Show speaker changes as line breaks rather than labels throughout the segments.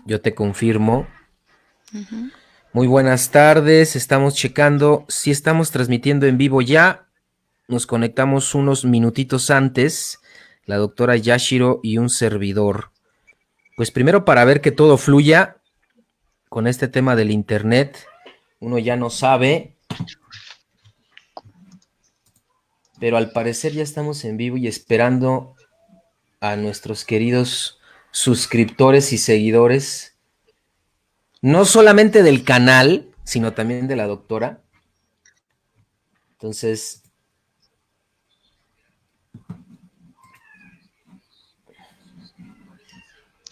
Yo te confirmo.
Ujú.
Muy buenas tardes, estamos checando si estamos transmitiendo en vivo ya. Nos conectamos unos minutitos antes, la doctora Yashiro y un servidor. Pues primero para ver que todo fluya con este tema del internet. Uno ya no sabe, pero al parecer ya estamos en vivo y esperando a nuestros queridos suscriptores y seguidores, no solamente del canal, sino también de la doctora. Entonces,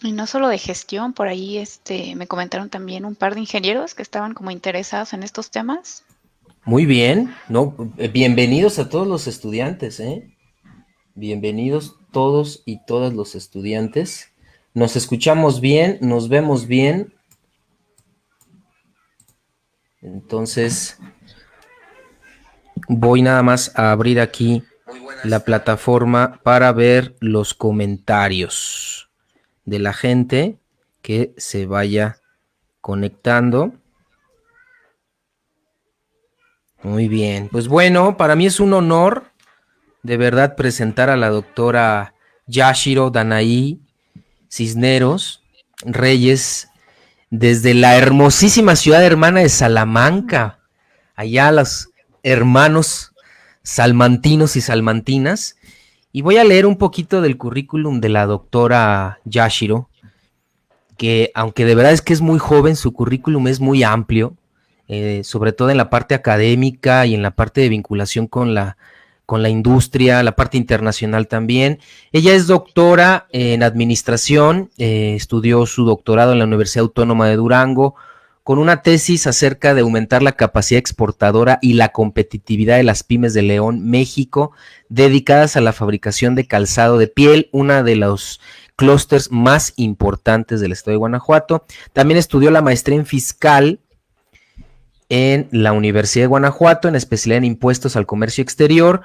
Y no solo de gestión, por ahí me comentaron también un par de ingenieros que estaban como interesados en estos temas.
muy bien, ¿no? Bienvenidos a todos los estudiantes, ¿eh? Bienvenidos todos y todas los estudiantes. Nos escuchamos bien, nos vemos bien. Entonces, voy nada más a abrir aquí la plataforma para ver los comentarios de la gente que se vaya conectando. Muy bien, pues bueno, para mí es un honor de verdad presentar a la doctora Yashiro Danaí Cisneros Reyes desde la hermosísima ciudad hermana de Salamanca, allá los hermanos salmantinos y salmantinas. Y voy a leer un poquito del currículum de la doctora Yashiro, que aunque de verdad es que es muy joven, su currículum es muy amplio, sobre todo en la parte académica y en la parte de vinculación con la industria, la parte internacional también. Ella es doctora en administración, estudió su doctorado en la Universidad Autónoma de Durango, con una tesis acerca de aumentar la capacidad exportadora y la competitividad de las pymes de León, México, dedicadas a la fabricación de calzado de piel, una de los clústeres más importantes del estado de Guanajuato. También estudió la maestría en fiscal en la Universidad de Guanajuato, en especial en impuestos al comercio exterior,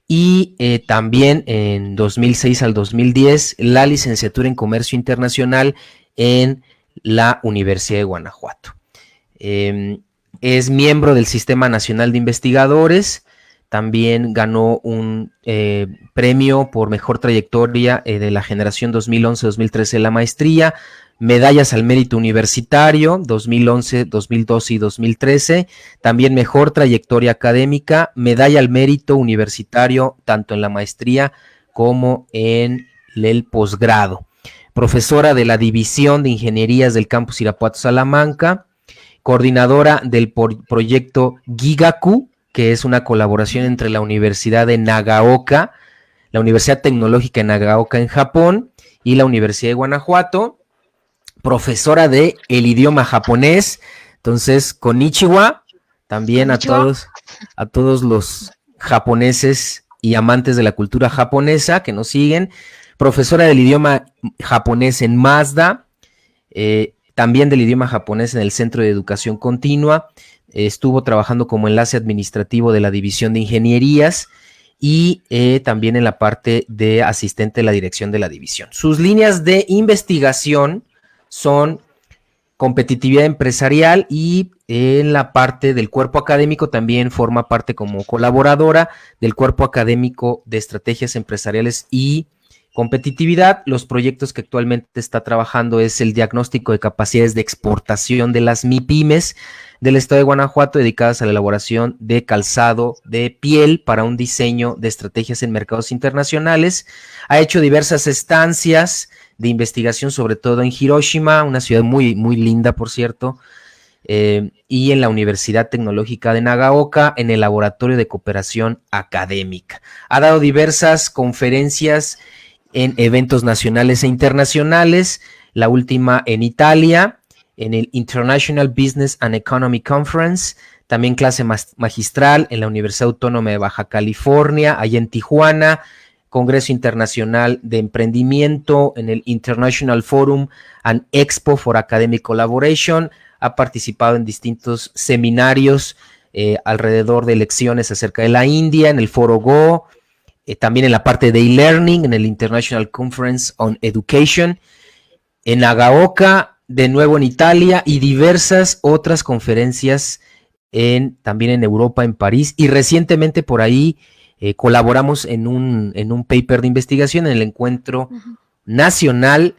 y también en 2006 al 2010 la licenciatura en comercio internacional en la Universidad de Guanajuato. Es miembro del Sistema Nacional de Investigadores, también ganó un premio por mejor trayectoria de la generación 2011-2013 de la maestría, medallas al mérito universitario 2011, 2012 y 2013, también mejor trayectoria académica, medalla al mérito universitario tanto en la maestría como en el posgrado. Profesora de la División de Ingenierías del Campus Irapuato Salamanca, coordinadora del proyecto Gigaku, que es una colaboración entre la Universidad de Nagaoka, la Universidad Tecnológica de Nagaoka en Japón y la Universidad de Guanajuato, profesora de el idioma japonés. Entonces, konnichiwa, también
Konnichiwa.
a todos los japoneses y amantes de la cultura japonesa que nos siguen. Profesora del idioma japonés en Mazda, también del idioma japonés en el Centro de Educación Continua. Estuvo trabajando como enlace administrativo de la División de Ingenierías y también en la parte de asistente de la dirección de la división. Sus líneas de investigación son competitividad empresarial y en la parte del cuerpo académico también forma parte como colaboradora del cuerpo académico de estrategias empresariales y competitividad. Los proyectos que actualmente está trabajando es el diagnóstico de capacidades de exportación de las MIPYMES del estado de Guanajuato dedicadas a la elaboración de calzado de piel para un diseño de estrategias en mercados internacionales. Ha hecho diversas estancias de investigación, sobre todo en Hiroshima, una ciudad muy, muy linda, por cierto, y en la Universidad Tecnológica de Nagaoka, en el Laboratorio de Cooperación Académica. Ha dado diversas conferencias en eventos nacionales e internacionales, la última en Italia, en el International Business and Economy Conference, también clase magistral en la Universidad Autónoma de Baja California, allá en Tijuana, Congreso Internacional de Emprendimiento en el International Forum and Expo for Academic Collaboration, ha participado en distintos seminarios alrededor de lecciones acerca de la India, en el Foro Go, también en la parte de e-learning, en el International Conference on Education, en Nagaoka, de nuevo en Italia y diversas otras conferencias también en Europa, en París, y recientemente por ahí colaboramos en un paper de investigación en el Encuentro
Ujú.
Nacional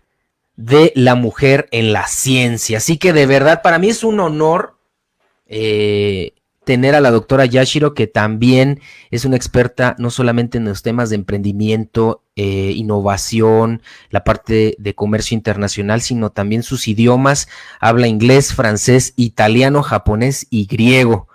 de la Mujer en la Ciencia. Así que de verdad, para mí es un honor eh, tener a la doctora Yashiro, que también es una experta no solamente en los temas de emprendimiento, innovación, la parte de comercio internacional, sino también sus idiomas. Habla inglés, francés, italiano, japonés y griego.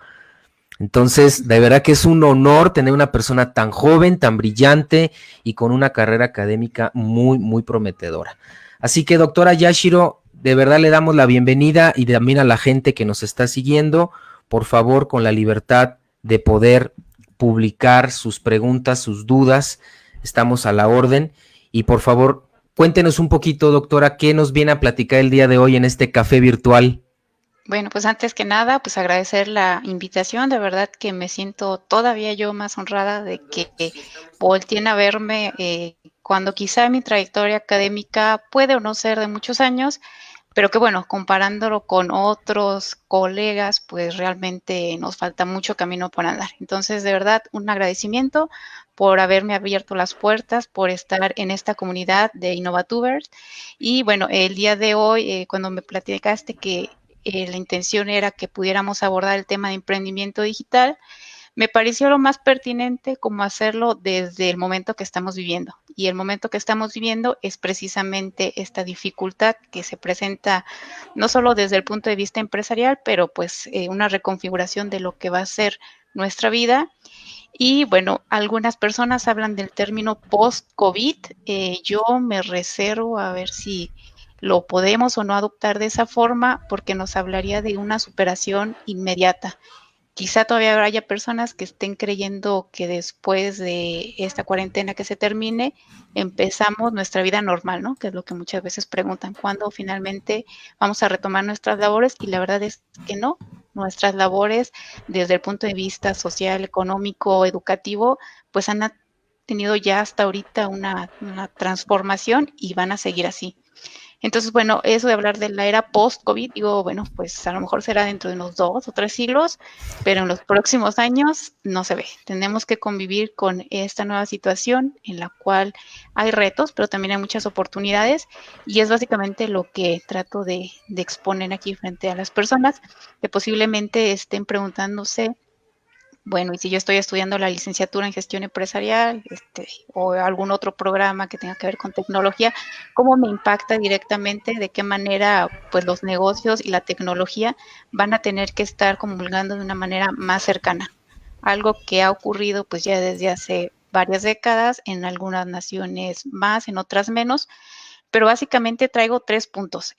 Entonces, de verdad que es un honor tener una persona tan joven, tan brillante y con una carrera académica muy, muy prometedora. Así que, doctora Yashiro, de verdad le damos la bienvenida y también a la gente que nos está siguiendo, por favor, con la libertad de poder publicar sus preguntas, sus dudas, estamos a la orden. Y por favor, cuéntenos un poquito, doctora, qué nos viene a platicar el día de hoy en este café virtual.
Bueno, pues antes que nada, pues agradecer la invitación. De verdad que me siento todavía yo más honrada de que volteen a verme cuando quizá mi trayectoria académica puede o no ser de muchos años, pero que bueno, comparándolo con otros colegas, pues realmente nos falta mucho camino por andar. Entonces, de verdad, un agradecimiento por haberme abierto las puertas, por estar en esta comunidad de Innovatubers. Y bueno, el día de hoy, cuando me platicaste que la intención era que pudiéramos abordar el tema de emprendimiento digital, me pareció lo más pertinente como hacerlo desde el momento que estamos viviendo. Y el momento que estamos viviendo es precisamente esta dificultad que se presenta no solo desde el punto de vista empresarial, pero pues una reconfiguración de lo que va a ser nuestra vida. Y bueno, algunas personas hablan del término post-COVID. Yo me reservo a ver si lo podemos o no adoptar de esa forma porque nos hablaría de una superación inmediata. Quizá todavía haya personas que estén creyendo que después de esta cuarentena que se termine, empezamos nuestra vida normal, ¿no? Que es lo que muchas veces preguntan, ¿cuándo finalmente vamos a retomar nuestras labores? Y la verdad es que no. Nuestras labores, desde el punto de vista social, económico, educativo, pues han tenido ya hasta ahorita una transformación y van a seguir así. Entonces, bueno, eso de hablar de la era post-COVID, digo, bueno, pues a lo mejor será dentro de unos 2 o 3 siglos, pero en los próximos años no se ve. Tenemos que convivir con esta nueva situación en la cual hay retos, pero también hay muchas oportunidades y es básicamente lo que trato de exponer aquí frente a las personas que posiblemente estén preguntándose bueno, y si yo estoy estudiando la licenciatura en gestión empresarial, o algún otro programa que tenga que ver con tecnología, ¿cómo me impacta directamente? ¿De qué manera, pues, los negocios y la tecnología van a tener que estar comulgando de una manera más cercana? Algo que ha ocurrido, pues, ya desde hace varias décadas, en algunas naciones más, en otras menos, pero básicamente traigo 3 puntos.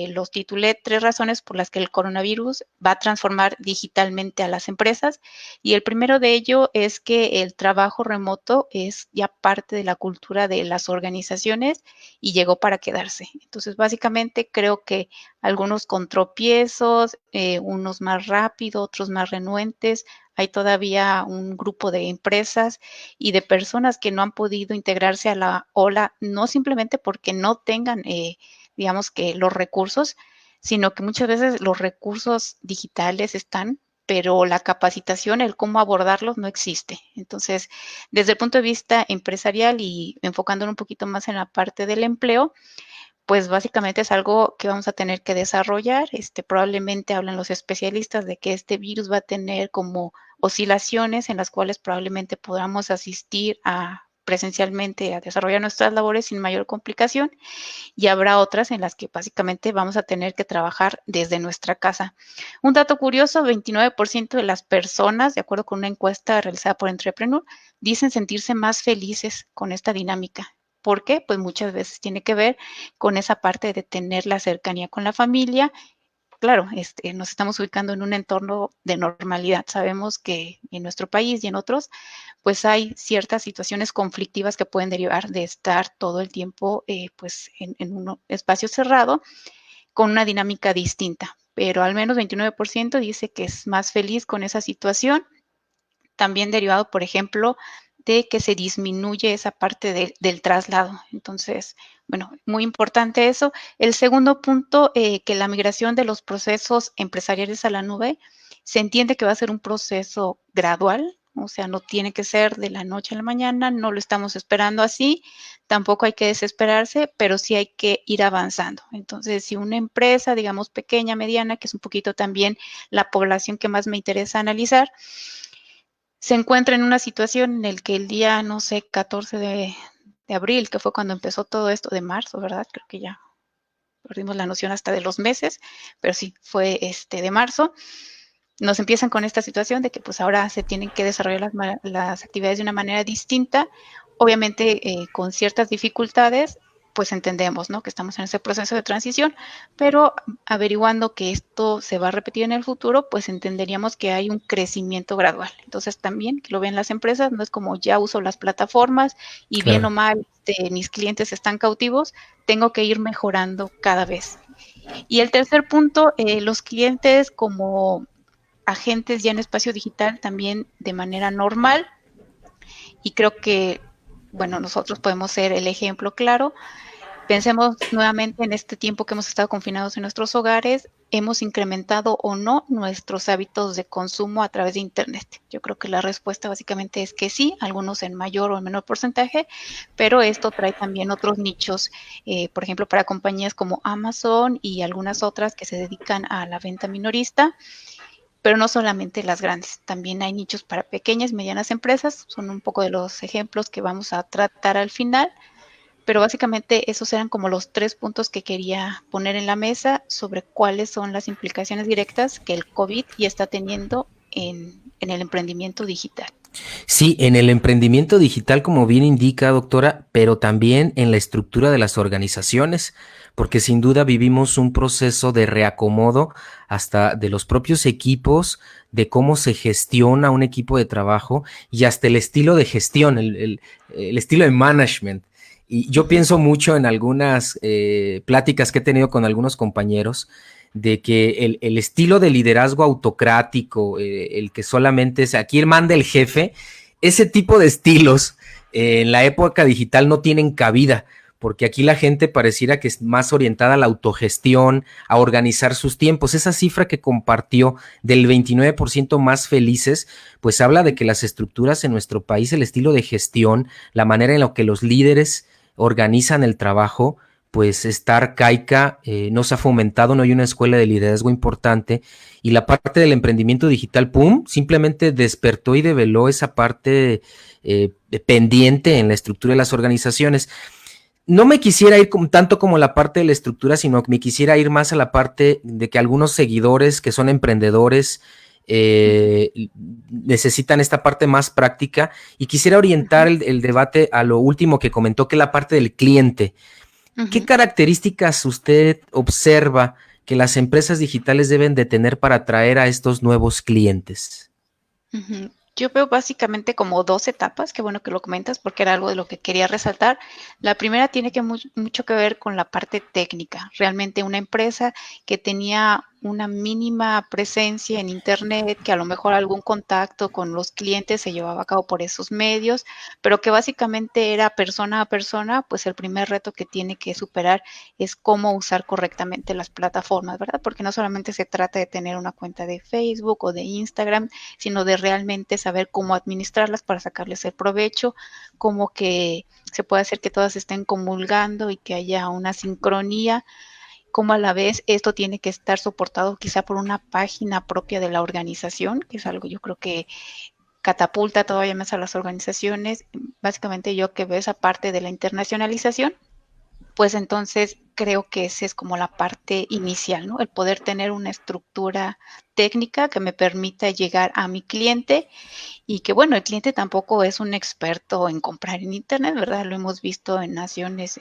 Los titulé 3 razones por las que el coronavirus va a transformar digitalmente a las empresas. Y el primero de ello es que el trabajo remoto es ya parte de la cultura de las organizaciones y llegó para quedarse. Entonces, básicamente creo que algunos con tropiezos, unos más rápido, otros más renuentes. Hay todavía un grupo de empresas y de personas que no han podido integrarse a la ola, no simplemente porque no tengan, digamos que los recursos, sino que muchas veces los recursos digitales están, pero la capacitación, el cómo abordarlos no existe. Entonces, desde el punto de vista empresarial y enfocándolo un poquito más en la parte del empleo, pues básicamente es algo que vamos a tener que desarrollar. Probablemente hablan los especialistas de que este virus va a tener como oscilaciones en las cuales probablemente podamos asistir a presencialmente a desarrollar nuestras labores sin mayor complicación y habrá otras en las que básicamente vamos a tener que trabajar desde nuestra casa. Un dato curioso, 29% de las personas, de acuerdo con una encuesta realizada por Entrepreneur, dicen sentirse más felices con esta dinámica. ¿Por qué? Pues muchas veces tiene que ver con esa parte de tener la cercanía con la familia. Claro, nos estamos ubicando en un entorno de normalidad. Sabemos que en nuestro país y en otros, pues hay ciertas situaciones conflictivas que pueden derivar de estar todo el tiempo pues en un espacio cerrado con una dinámica distinta. Pero al menos 29% dice que es más feliz con esa situación, también derivado, por ejemplo, de que se disminuye esa parte del traslado. Entonces, Bueno, muy importante eso. El segundo punto, que la migración de los procesos empresariales a la nube se entiende que va a ser un proceso gradual, o sea, no tiene que ser de la noche a la mañana, no lo estamos esperando así, tampoco hay que desesperarse, pero sí hay que ir avanzando. Entonces, si una empresa, digamos, pequeña, mediana, que es un poquito también la población que más me interesa analizar, se encuentra en una situación en la que el día, no sé, 14 de abril, que fue cuando empezó todo esto, de marzo, ¿verdad? Creo que ya perdimos la noción hasta de los meses, pero sí, fue de marzo. Nos empiezan con esta situación de que pues ahora se tienen que desarrollar las actividades de una manera distinta, obviamente con ciertas dificultades, pues entendemos, ¿no? Que estamos en ese proceso de transición, pero averiguando que esto se va a repetir en el futuro, pues entenderíamos que hay un crecimiento gradual. Entonces también que lo ven las empresas, no es como ya uso las plataformas y bien o
Claro.
mal mis clientes están cautivos, tengo que ir mejorando cada vez. Y el tercer punto, los clientes como agentes ya en espacio digital también de manera normal, y creo que, bueno, nosotros podemos ser el ejemplo claro. Pensemos nuevamente en este tiempo que hemos estado confinados en nuestros hogares, ¿hemos incrementado o no nuestros hábitos de consumo a través de Internet? Yo creo que la respuesta básicamente es que sí, algunos en mayor o en menor porcentaje, pero esto trae también otros nichos, por ejemplo, para compañías como Amazon y algunas otras que se dedican a la venta minorista, pero no solamente las grandes, también hay nichos para pequeñas y medianas empresas, son un poco de los ejemplos que vamos a tratar al final, pero básicamente esos eran como los 3 puntos que quería poner en la mesa sobre cuáles son las implicaciones directas que el COVID ya está teniendo en el emprendimiento digital.
Sí, en el emprendimiento digital, como bien indica, doctora, pero también en la estructura de las organizaciones, porque sin duda vivimos un proceso de reacomodo hasta de los propios equipos, de cómo se gestiona un equipo de trabajo y hasta el estilo de gestión, el estilo de management. Y yo
Ujú.
pienso mucho en algunas pláticas que he tenido con algunos compañeros de que el estilo de liderazgo autocrático, el que solamente es aquí manda el jefe, ese tipo de estilos en la época digital no tienen cabida, porque aquí la gente pareciera que es más orientada a la autogestión, a organizar sus tiempos. Esa cifra que compartió del 29% más felices, pues habla de que las estructuras en nuestro país, el estilo de gestión, la manera en la que los líderes organizan el trabajo, pues está arcaica, no se ha fomentado, no hay una escuela de liderazgo importante y la parte del emprendimiento digital, ¡pum!, simplemente despertó y develó esa parte pendiente en la estructura de las organizaciones. No me quisiera ir tanto como la parte de la estructura, sino que me quisiera ir más a la parte de que algunos seguidores que son emprendedores necesitan esta parte más práctica y quisiera orientar el debate a lo último que comentó, que es la parte del cliente. ¿Qué
Ujú.
características usted observa que las empresas digitales deben de tener para atraer a estos nuevos clientes?
Ujú. Yo veo básicamente como 2 etapas, qué bueno que lo comentas, porque era algo de lo que quería resaltar. La primera tiene que mucho que ver con la parte técnica. Realmente una empresa que tenía una mínima presencia en Internet, que a lo mejor algún contacto con los clientes se llevaba a cabo por esos medios, pero que básicamente era persona a persona, pues el primer reto que tiene que superar es cómo usar correctamente las plataformas, ¿verdad? Porque no solamente se trata de tener una cuenta de Facebook o de Instagram, sino de realmente saber cómo administrarlas para sacarles el provecho, cómo que se puede hacer que todas estén comulgando y que haya una sincronía, como a la vez esto tiene que estar soportado quizá por una página propia de la organización, que es algo yo creo que catapulta todavía más a las organizaciones. Básicamente yo que veo esa parte de la internacionalización, pues entonces creo que esa es como la parte inicial, ¿no? El poder tener una estructura técnica que me permita llegar a mi cliente y que, bueno, el cliente tampoco es un experto en comprar en Internet, ¿verdad? Lo hemos visto en naciones,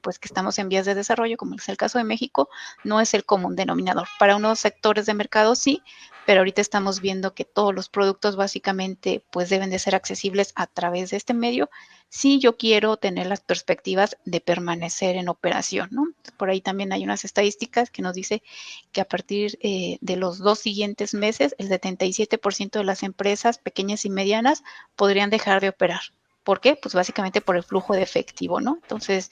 pues que estamos en vías de desarrollo, como es el caso de México, no es el común denominador. Para unos sectores de mercado sí, pero ahorita estamos viendo que todos los productos básicamente pues deben de ser accesibles a través de este medio si yo quiero tener las perspectivas de permanecer en operación, ¿no? Por ahí también hay unas estadísticas que nos dice que a partir de los 2 siguientes meses, el 77% de las empresas pequeñas y medianas podrían dejar de operar. ¿Por qué? Pues básicamente por el flujo de efectivo, ¿no? Entonces,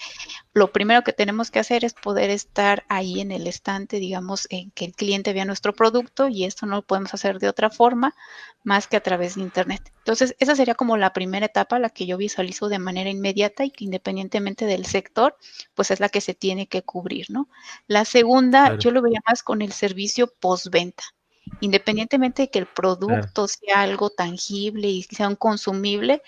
lo primero que tenemos que hacer es poder estar ahí en el estante, digamos, en que el cliente vea nuestro producto y esto no lo podemos hacer de otra forma más que a través de Internet. Entonces, esa sería como la primera etapa, la que yo visualizo de manera inmediata y que independientemente del sector, pues es la que se tiene que cubrir, ¿no? La segunda,
Claro,
yo lo veía más con el servicio postventa. Independientemente de que el
claro.
producto sea algo tangible y sea un consumible,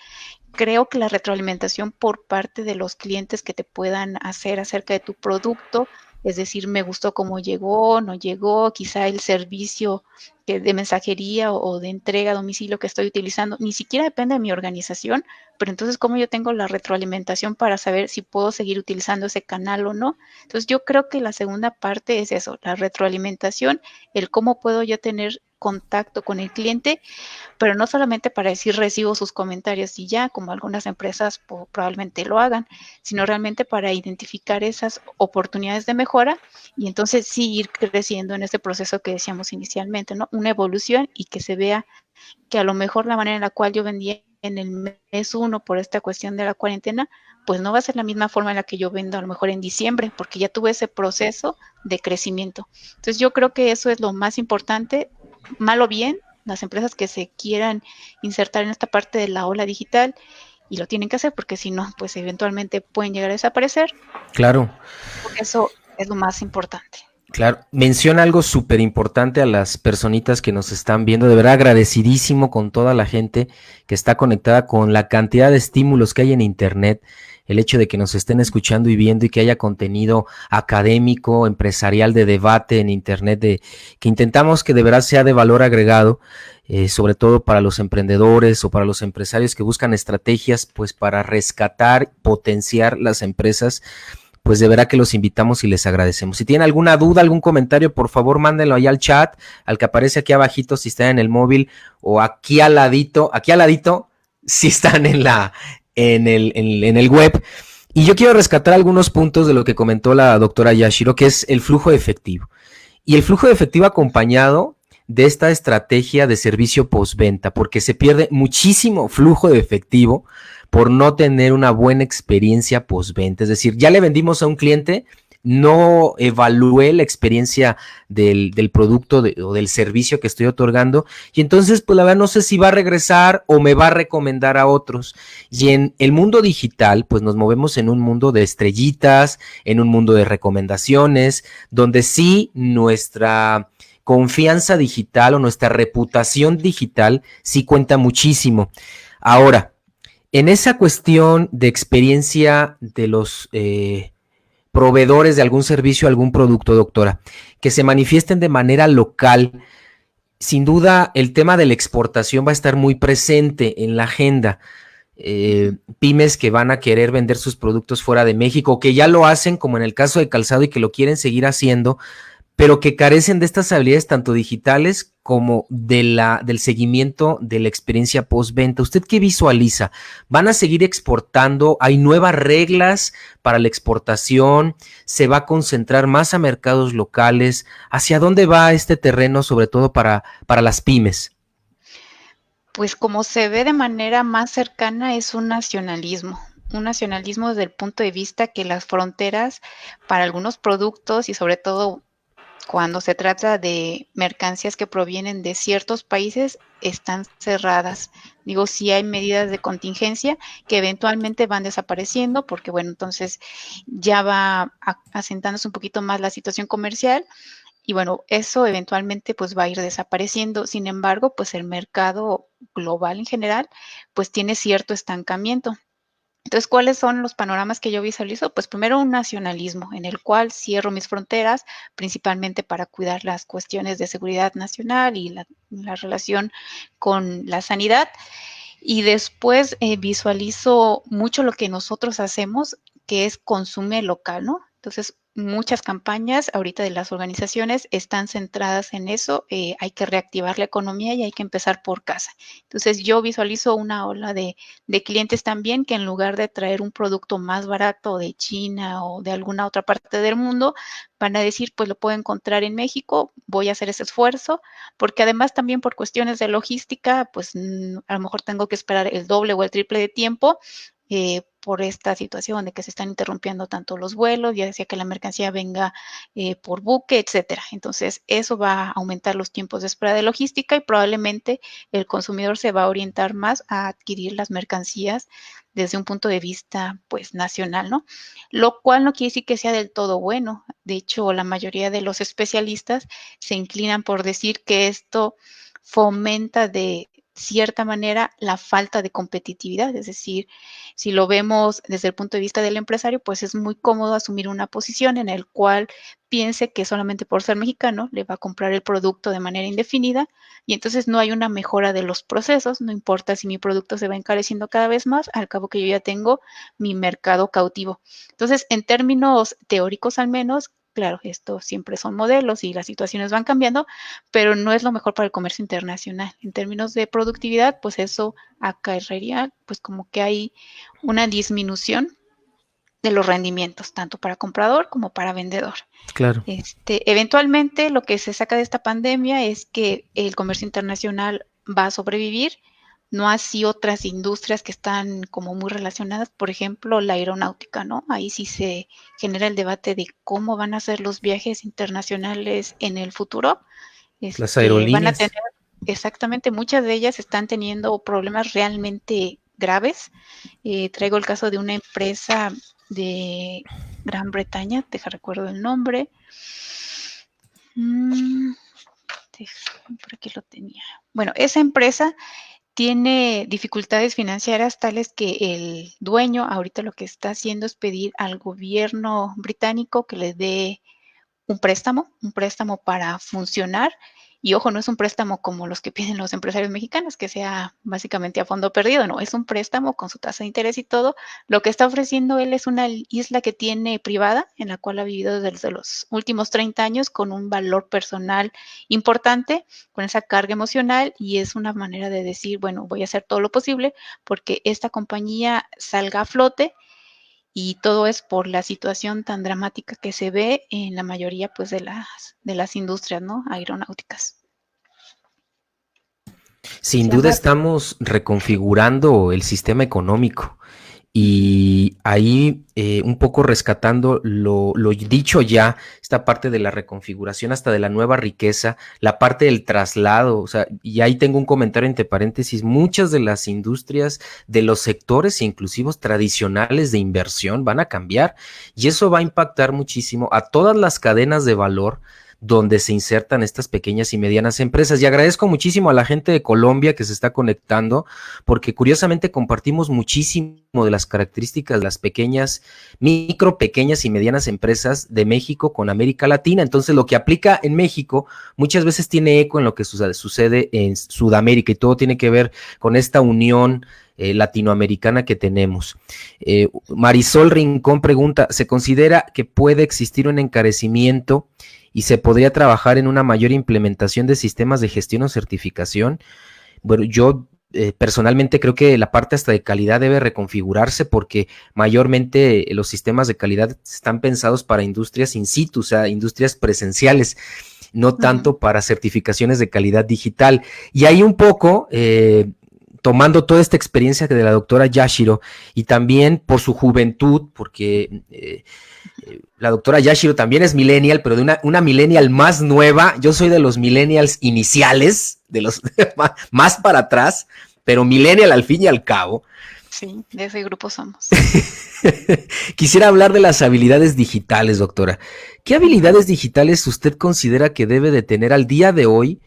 creo que la retroalimentación por parte de los clientes que te puedan hacer acerca de tu producto, es decir, me gustó cómo llegó, no llegó, quizá el servicio de mensajería o de entrega a domicilio que estoy utilizando, ni siquiera depende de mi organización, pero entonces cómo yo tengo la retroalimentación para saber si puedo seguir utilizando ese canal o no. Entonces yo creo que la segunda parte es eso, la retroalimentación, el cómo puedo yo tener contacto con el cliente, pero no solamente para decir recibo sus comentarios y ya, como algunas empresas probablemente lo hagan, sino realmente para identificar esas oportunidades de mejora y entonces sí ir creciendo en este proceso que decíamos inicialmente, ¿no? Una evolución y que se vea que a lo mejor la manera en la cual yo vendía en el mes uno por esta cuestión de la cuarentena, pues no va a ser la misma forma en la que yo vendo a lo mejor en diciembre, porque ya tuve ese proceso de crecimiento. Entonces yo creo que eso es lo más importante, mal o bien, las empresas que se quieran insertar en esta parte de la ola digital y lo tienen que hacer porque si no, pues eventualmente pueden llegar a desaparecer.
Claro.
Eso es lo más importante.
Claro, menciona algo súper importante a las personitas que nos están viendo. De verdad agradecidísimo con toda la gente que está conectada con la cantidad de estímulos que hay en Internet. El hecho de que nos estén escuchando y viendo y que haya contenido académico, empresarial, de debate en Internet, que intentamos que de verdad sea de valor agregado, sobre todo para los emprendedores o para los empresarios que buscan estrategias, pues para rescatar, potenciar las empresas, pues de verdad que los invitamos y les agradecemos. Si tienen alguna duda, algún comentario, por favor, mándenlo ahí al chat, al que aparece aquí abajito si están en el móvil, o aquí al ladito, si están en el web. Y yo quiero rescatar algunos puntos de lo que comentó la doctora Yashiro, que es el flujo de efectivo. Y el flujo de efectivo acompañado de esta estrategia de servicio postventa, porque se pierde muchísimo flujo de efectivo por no tener una buena experiencia postventa. Es decir, ya le vendimos a un cliente, no evalué la experiencia del producto o del servicio que estoy otorgando, y entonces pues la verdad no sé si va a regresar o me va a recomendar a otros. Y en el mundo digital pues nos movemos en un mundo de estrellitas, en un mundo de recomendaciones, donde sí nuestra confianza digital o nuestra reputación digital sí cuenta muchísimo. Ahora, en esa cuestión de experiencia de los proveedores de algún servicio, algún producto, doctora, que se manifiesten de manera local, sin duda el tema de la exportación va a estar muy presente en la agenda. Pymes que van a querer vender sus productos fuera de México, que ya lo hacen, como en el caso de calzado, y que lo quieren seguir haciendo, pero que carecen de estas habilidades tanto digitales como del seguimiento de la experiencia postventa. ¿Usted qué visualiza? ¿Van a seguir exportando? ¿Hay nuevas reglas para la exportación? ¿Se va a concentrar más a mercados locales? ¿Hacia dónde va este terreno, sobre todo para las pymes?
Pues como se ve de manera más cercana es un nacionalismo desde el punto de vista que las fronteras para algunos productos y sobre todo cuando se trata de mercancías que provienen de ciertos países están cerradas. Digo, sí hay medidas de contingencia que eventualmente van desapareciendo porque, bueno, entonces ya va asentándose un poquito más la situación comercial y bueno, eso eventualmente pues va a ir desapareciendo. Sin embargo, pues el mercado global en general pues tiene cierto estancamiento. Entonces, ¿cuáles son los panoramas que yo visualizo? Pues primero un nacionalismo en el cual cierro mis fronteras, principalmente para cuidar las cuestiones de seguridad nacional y la relación con la sanidad. Y después visualizo mucho lo que nosotros hacemos, que es consume local, ¿no? Entonces, muchas campañas ahorita de las organizaciones están centradas en eso. Hay que reactivar la economía y hay que empezar por casa. Entonces yo visualizo una ola de clientes también que en lugar de traer un producto más barato de China o de alguna otra parte del mundo, van a decir, pues lo puedo encontrar en México, voy a hacer ese esfuerzo, porque además también por cuestiones de logística, pues a lo mejor tengo que esperar el doble o el triple de tiempo por esta situación de que se están interrumpiendo tanto los vuelos, ya decía que la mercancía venga por buque, etcétera. Entonces, eso va a aumentar los tiempos de espera de logística y probablemente el consumidor se va a orientar más a adquirir las mercancías desde un punto de vista, pues, nacional, ¿no? Lo cual no quiere decir que sea del todo bueno. De hecho, la mayoría de los especialistas se inclinan por decir que esto fomenta de cierta manera la falta de competitividad, es decir, si lo vemos desde el punto de vista del empresario, pues es muy cómodo asumir una posición en el cual piense que solamente por ser mexicano le va a comprar el producto de manera indefinida y entonces no hay una mejora de los procesos, no importa si mi producto se va encareciendo cada vez más, al cabo que yo ya tengo mi mercado cautivo. Entonces, en términos teóricos al menos, claro, esto siempre son modelos y las situaciones van cambiando, pero no es lo mejor para el comercio internacional. En términos de productividad, pues eso acarrearía, pues como que hay una disminución de los rendimientos, tanto para comprador como para vendedor.
Claro.
Eventualmente, lo que se saca de esta pandemia es que el comercio internacional va a sobrevivir, no así otras industrias que están como muy relacionadas, por ejemplo, la aeronáutica, ¿no? Ahí sí se genera el debate de cómo van a ser los viajes internacionales en el futuro.
Las
Van a tener,
aerolíneas.
exactamente, muchas de ellas están teniendo problemas realmente graves. Traigo el caso de una empresa de Gran Bretaña, deja recuerdo el nombre. Mm, por aquí lo tenía. Bueno, esa empresa tiene dificultades financieras tales que el dueño ahorita lo que está haciendo es pedir al gobierno británico que le dé un préstamo para funcionar. Y ojo, no es un préstamo como los que piden los empresarios mexicanos, que sea básicamente a fondo perdido, no, es un préstamo con su tasa de interés y todo. Lo que está ofreciendo él es una isla que tiene privada, en la cual ha vivido desde los últimos 30 años con un valor personal importante, con esa carga emocional, y es una manera de decir, bueno, voy a hacer todo lo posible porque esta compañía salga a flote y todo es por la situación tan dramática que se ve en la mayoría pues de las industrias, ¿no? Aeronáuticas.
Sin
Se
duda
llama,
estamos reconfigurando el sistema económico y ahí un poco rescatando lo dicho ya, esta parte de la reconfiguración hasta de la nueva riqueza, la parte del traslado, o sea, y ahí tengo un comentario entre paréntesis, muchas de las industrias de los sectores inclusivos tradicionales de inversión van a cambiar y eso va a impactar muchísimo a todas las cadenas de valor donde se insertan estas pequeñas y medianas empresas. Y agradezco muchísimo a la gente de Colombia que se está conectando, porque curiosamente compartimos muchísimo de las características de las pequeñas, micro, pequeñas y medianas empresas de México con América Latina. Entonces, lo que aplica en México muchas veces tiene eco en lo que sucede en Sudamérica y todo tiene que ver con esta unión latinoamericana que tenemos. Marisol Rincón pregunta, ¿se considera que puede existir un encarecimiento y se podría trabajar en una mayor implementación de sistemas de gestión o certificación? Bueno, yo personalmente creo que la parte hasta de calidad debe reconfigurarse porque mayormente los sistemas de calidad están pensados para industrias in situ, o sea, industrias presenciales, no tanto para certificaciones de calidad digital. Y ahí un poco, tomando toda esta experiencia de la doctora Yashiro y también por su juventud, porque la doctora Yashiro también es millennial, pero de una millennial más nueva. Yo soy de los millennials iniciales, de los más para atrás, pero millennial al fin y al cabo.
sí, de ese grupo somos.
Quisiera hablar de las habilidades digitales, doctora. ¿Qué habilidades digitales usted considera que debe de tener al día de hoy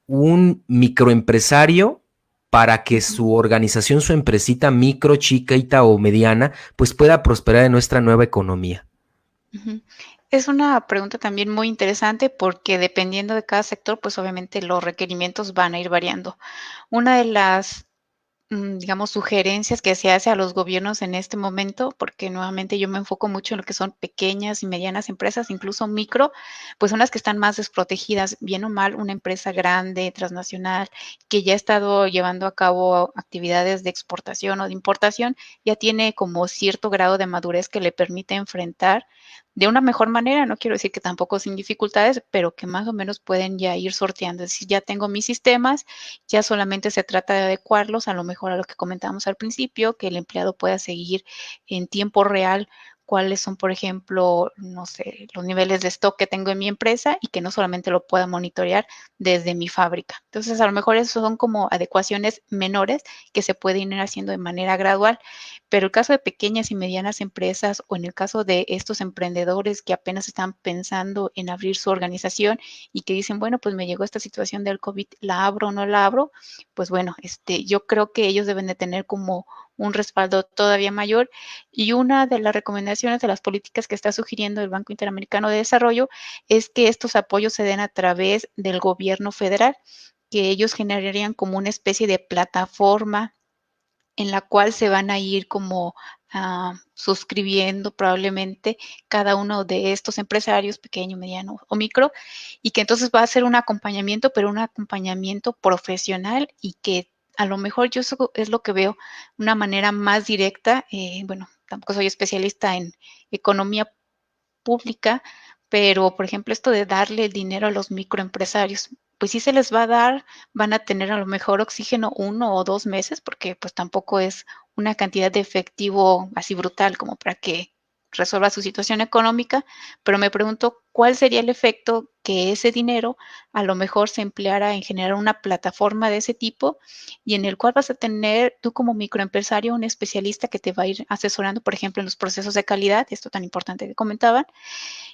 un microempresario para que su organización, su empresita micro, chiquita o mediana, pues pueda prosperar en nuestra nueva economía?
Es una pregunta también muy interesante porque dependiendo de cada sector, pues obviamente los requerimientos van a ir variando. Una de las digamos, sugerencias que se hace a los gobiernos en este momento, porque nuevamente yo me enfoco mucho en lo que son pequeñas y medianas empresas, incluso micro, pues son las que están más desprotegidas, bien o mal, una empresa grande, transnacional, que ya ha estado llevando a cabo actividades de exportación o de importación, ya tiene como cierto grado de madurez que le permite enfrentar de una mejor manera, no quiero decir que tampoco sin dificultades, pero que más o menos pueden ya ir sorteando, es decir, ya tengo mis sistemas, ya solamente se trata de adecuarlos, a lo mejor a lo que comentábamos al principio, que el empleado pueda seguir en tiempo real cuáles son, por ejemplo, no sé, los niveles de stock que tengo en mi empresa y que no solamente lo pueda monitorear desde mi fábrica. Entonces, a lo mejor eso son como adecuaciones menores que se pueden ir haciendo de manera gradual, pero el caso de pequeñas y medianas empresas o en el caso de estos emprendedores que apenas están pensando en abrir su organización y que dicen, bueno, pues me llegó esta situación del COVID, ¿la abro o no la abro? Pues bueno, yo creo que ellos deben de tener como un respaldo todavía mayor y una de las recomendaciones de las políticas que está sugiriendo el Banco Interamericano de Desarrollo es que estos apoyos se den a través del gobierno federal, que ellos generarían como una especie de plataforma en la cual se van a ir como suscribiendo probablemente cada uno de estos empresarios, pequeño, mediano o micro, y que entonces va a ser un acompañamiento, pero un acompañamiento profesional y que a lo mejor yo eso es lo que veo, una manera más directa, bueno, tampoco soy especialista en economía pública, pero por ejemplo esto de darle el dinero a los microempresarios, pues sí se les va a dar, van a tener a lo mejor oxígeno 1 o 2 meses, porque pues tampoco es una cantidad de efectivo así brutal como para que resuelva su situación económica, pero me pregunto cuál sería el efecto que ese dinero a lo mejor se empleara en generar una plataforma de ese tipo y en el cual vas a tener tú como microempresario un especialista que te va a ir asesorando, por ejemplo, en los procesos de calidad, esto tan importante que comentaban,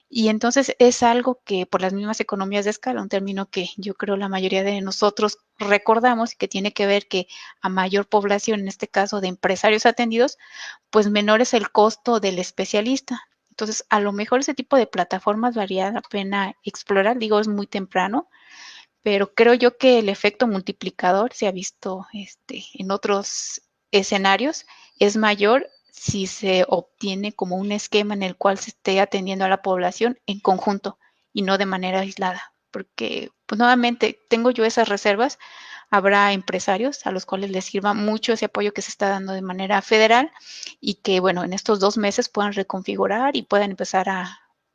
y entonces es algo que por las mismas economías de escala, un término que yo creo la mayoría de nosotros recordamos y que tiene que ver que a mayor población, en este caso de empresarios atendidos, pues menor es el costo del especialista. Entonces, a lo mejor ese tipo de plataformas valía la pena explorar, digo, es muy temprano, pero creo yo que el efecto multiplicador se ha visto en otros escenarios, es mayor si se obtiene como un esquema en el cual se esté atendiendo a la población en conjunto y no de manera aislada. Porque, pues nuevamente, tengo yo esas reservas. Habrá empresarios a los cuales les sirva mucho ese apoyo que se está dando de manera federal y que, bueno, en estos 2 meses puedan reconfigurar y puedan empezar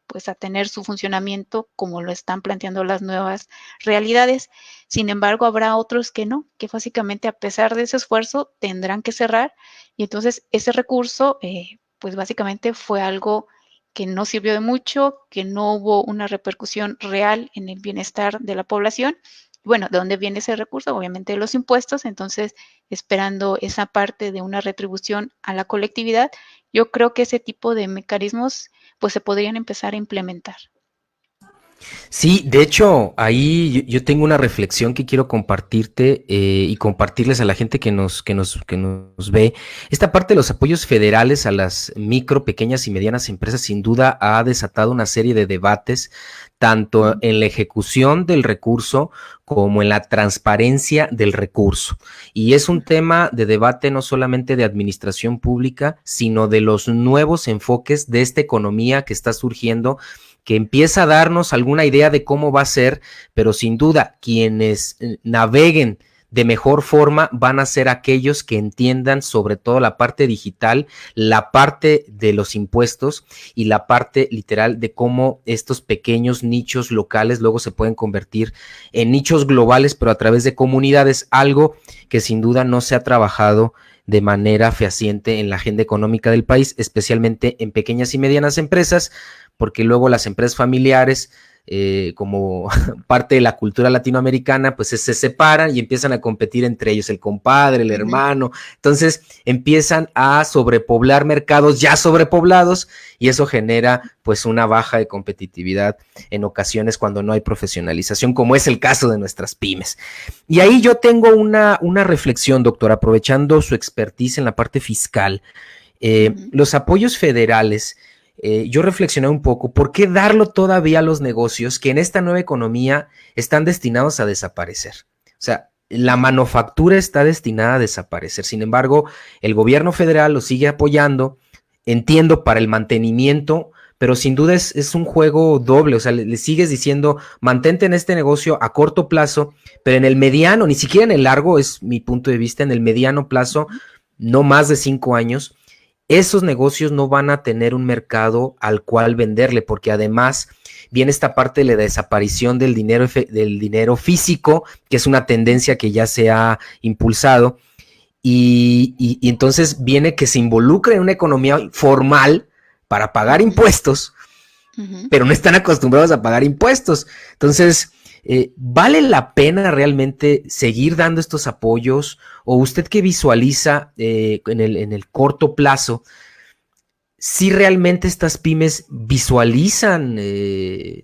pues, a tener su funcionamiento como lo están planteando las nuevas realidades. Sin embargo, habrá otros que no, que básicamente a pesar de ese esfuerzo tendrán que cerrar y entonces ese recurso, pues básicamente fue algo que no sirvió de mucho, que no hubo una repercusión real en el bienestar de la población. Bueno, ¿de dónde viene ese recurso? Obviamente de los impuestos, entonces esperando esa parte de una retribución a la colectividad, yo creo que ese tipo de mecanismos pues se podrían empezar a implementar.
Sí, de hecho, ahí yo tengo una reflexión que quiero compartirte y compartirles a la gente que nos ve. Esta parte de los apoyos federales a las micro, pequeñas y medianas empresas sin duda ha desatado una serie de debates, tanto en la ejecución del recurso como en la transparencia del recurso. Y es un tema de debate no solamente de administración pública, sino de los nuevos enfoques de esta economía que está surgiendo, que empieza a darnos alguna idea de cómo va a ser, pero sin duda quienes naveguen de mejor forma van a ser aquellos que entiendan sobre todo la parte digital, la parte de los impuestos y la parte literal de cómo estos pequeños nichos locales luego se pueden convertir en nichos globales, pero a través de comunidades, algo que sin duda no se ha trabajado de manera fehaciente en la agenda económica del país, especialmente en pequeñas y medianas empresas, porque luego las empresas familiares, como parte de la cultura latinoamericana, pues se separan y empiezan a competir entre ellos, el compadre, el hermano, entonces empiezan a sobrepoblar mercados ya sobrepoblados y eso genera pues una baja de competitividad en ocasiones cuando no hay profesionalización, como es el caso de nuestras pymes. Y ahí yo tengo una reflexión, doctor, aprovechando su expertise en la parte fiscal. Los apoyos federales, yo reflexioné un poco, ¿por qué darlo todavía a los negocios que en esta nueva economía están destinados a desaparecer? O sea, la manufactura está destinada a desaparecer. Sin embargo, el gobierno federal lo sigue apoyando, entiendo, para el mantenimiento, pero sin duda es un juego doble. O sea, le sigues diciendo, mantente en este negocio a corto plazo, pero en el mediano, ni siquiera en el largo, es mi punto de vista, en el mediano plazo, no más de 5 años, esos negocios no van a tener un mercado al cual venderle, porque además viene esta parte de la desaparición del dinero físico, que es una tendencia que ya se ha impulsado, y entonces viene que se involucre en una economía formal para pagar impuestos, pero no están acostumbrados a pagar impuestos. Entonces, ¿vale la pena realmente seguir dando estos apoyos? ¿O usted qué visualiza en el corto plazo? Si realmente estas pymes visualizan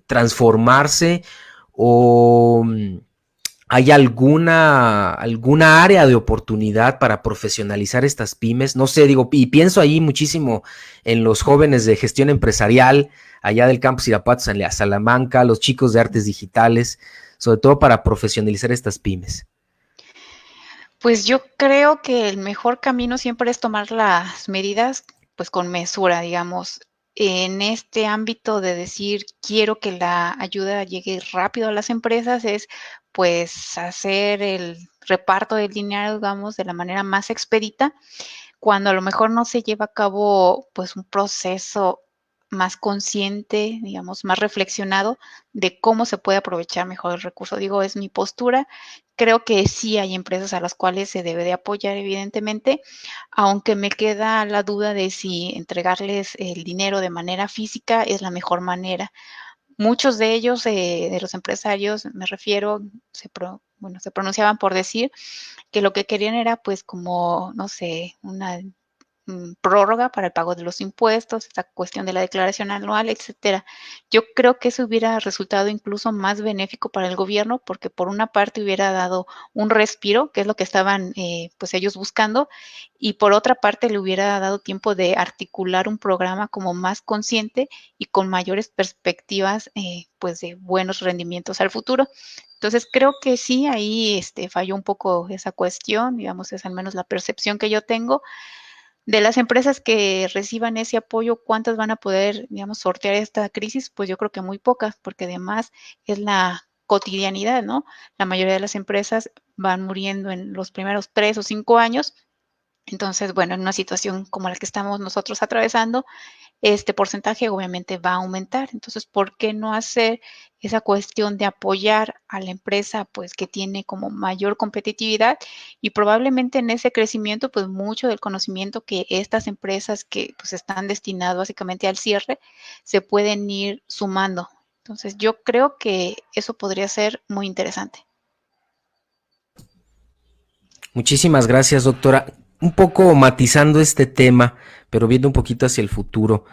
transformarse, o hay alguna área de oportunidad para profesionalizar estas pymes. No sé, digo, y pienso ahí muchísimo en los jóvenes de gestión empresarial, allá del campus Irapuato, en Salamanca, los chicos de artes digitales, sobre todo para profesionalizar estas pymes.
Pues yo creo que el mejor camino siempre es tomar las medidas, pues con mesura, digamos. En este ámbito de decir quiero que la ayuda llegue rápido a las empresas es pues hacer el reparto del dinero, digamos, de la manera más expedita, cuando a lo mejor no se lleva a cabo pues un proceso más consciente, digamos, más reflexionado de cómo se puede aprovechar mejor el recurso. Digo, es mi postura. Creo que sí hay empresas a las cuales se debe de apoyar, evidentemente, aunque me queda la duda de si entregarles el dinero de manera física es la mejor manera. Muchos de ellos, de los empresarios, me refiero, se pronunciaban por decir que lo que querían era pues como, no sé, una prórroga para el pago de los impuestos, esta cuestión de la declaración anual, etcétera. Yo creo que eso hubiera resultado incluso más benéfico para el gobierno, porque por una parte hubiera dado un respiro, que es lo que estaban pues ellos buscando, y por otra parte le hubiera dado tiempo de articular un programa como más consciente y con mayores perspectivas pues de buenos rendimientos al futuro. Entonces creo que sí, ahí falló un poco esa cuestión, digamos, es al menos la percepción que yo tengo. De las empresas que reciban ese apoyo, ¿cuántas van a poder, digamos, sortear esta crisis? Pues yo creo que muy pocas, porque además es la cotidianidad, ¿no? La mayoría de las empresas van muriendo en los primeros 3 o 5 años. Entonces, bueno, en una situación como la que estamos nosotros atravesando, este porcentaje obviamente va a aumentar. Entonces, ¿por qué no hacer esa cuestión de apoyar a la empresa, pues que tiene como mayor competitividad y probablemente en ese crecimiento, pues mucho del conocimiento que estas empresas que pues están destinadas básicamente al cierre se pueden ir sumando? Entonces, yo creo que eso podría ser muy interesante.
Muchísimas gracias, doctora. Un poco matizando este tema, pero viendo un poquito hacia el futuro.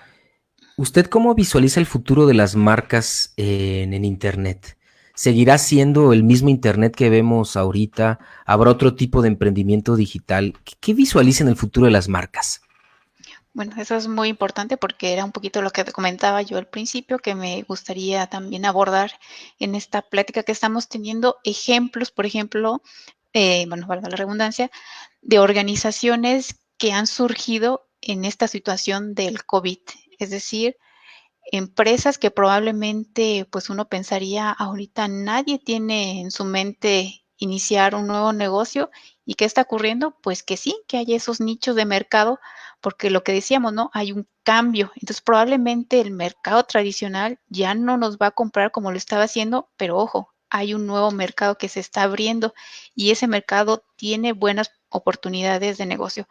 ¿Usted cómo visualiza el futuro de las marcas en Internet? ¿Seguirá siendo el mismo Internet que vemos ahorita? ¿Habrá otro tipo de emprendimiento digital? ¿Qué visualiza en el futuro de las marcas?
Bueno, eso es muy importante porque era un poquito lo que te comentaba yo al principio, que me gustaría también abordar en esta plática que estamos teniendo ejemplos, por ejemplo, bueno, valga la redundancia, de organizaciones que han surgido en esta situación del COVID. Es decir, empresas que probablemente, pues uno pensaría, ahorita nadie tiene en su mente iniciar un nuevo negocio. ¿Y qué está ocurriendo? Pues que sí, que hay esos nichos de mercado, porque lo que decíamos, ¿no? Hay un cambio. Entonces, probablemente el mercado tradicional ya no nos va a comprar como lo estaba haciendo, pero ojo, hay un nuevo mercado que se está abriendo y ese mercado tiene buenas oportunidades de negocio.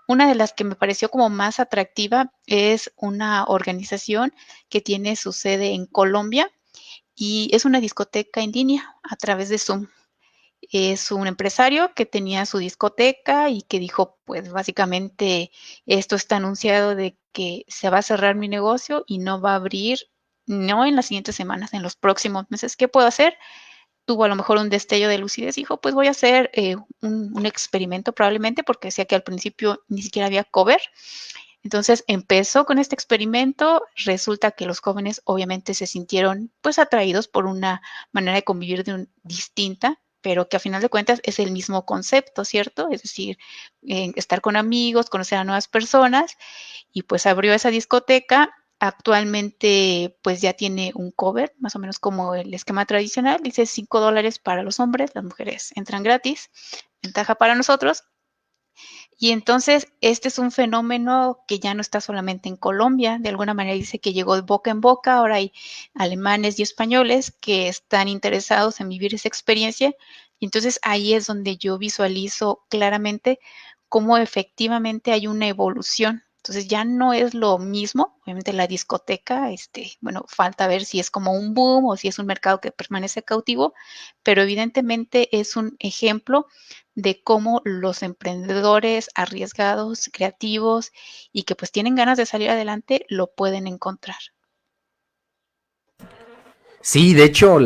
Una de las que me pareció como más atractiva es una organización que tiene su sede en Colombia y es una discoteca en línea a través de Zoom. Es un empresario que tenía su discoteca y que dijo, pues básicamente esto está anunciado de que se va a cerrar mi negocio y no va a abrir, no en las siguientes semanas, en los próximos meses. ¿Qué puedo hacer? Tuvo a lo mejor un destello de lucidez, dijo, pues voy a hacer un experimento probablemente, porque decía que al principio ni siquiera había cover. Entonces empezó con este experimento, resulta que los jóvenes obviamente se sintieron pues atraídos por una manera de convivir distinta, pero que a final de cuentas es el mismo concepto, ¿cierto? Es decir, estar con amigos, conocer a nuevas personas, y pues abrió esa discoteca. Actualmente pues ya tiene un cover, más o menos como el esquema tradicional, dice $5 para los hombres, las mujeres entran gratis, ventaja para nosotros. Y entonces este es un fenómeno que ya no está solamente en Colombia, de alguna manera dice que llegó de boca en boca, ahora hay alemanes y españoles que están interesados en vivir esa experiencia, y entonces ahí es donde yo visualizo claramente cómo efectivamente hay una evolución. Entonces ya no es lo mismo, obviamente la discoteca, bueno, falta ver si es como un boom o si es un mercado que permanece cautivo, pero evidentemente es un ejemplo de cómo los emprendedores arriesgados, creativos y que pues tienen ganas de salir adelante, lo pueden encontrar.
Sí, de hecho,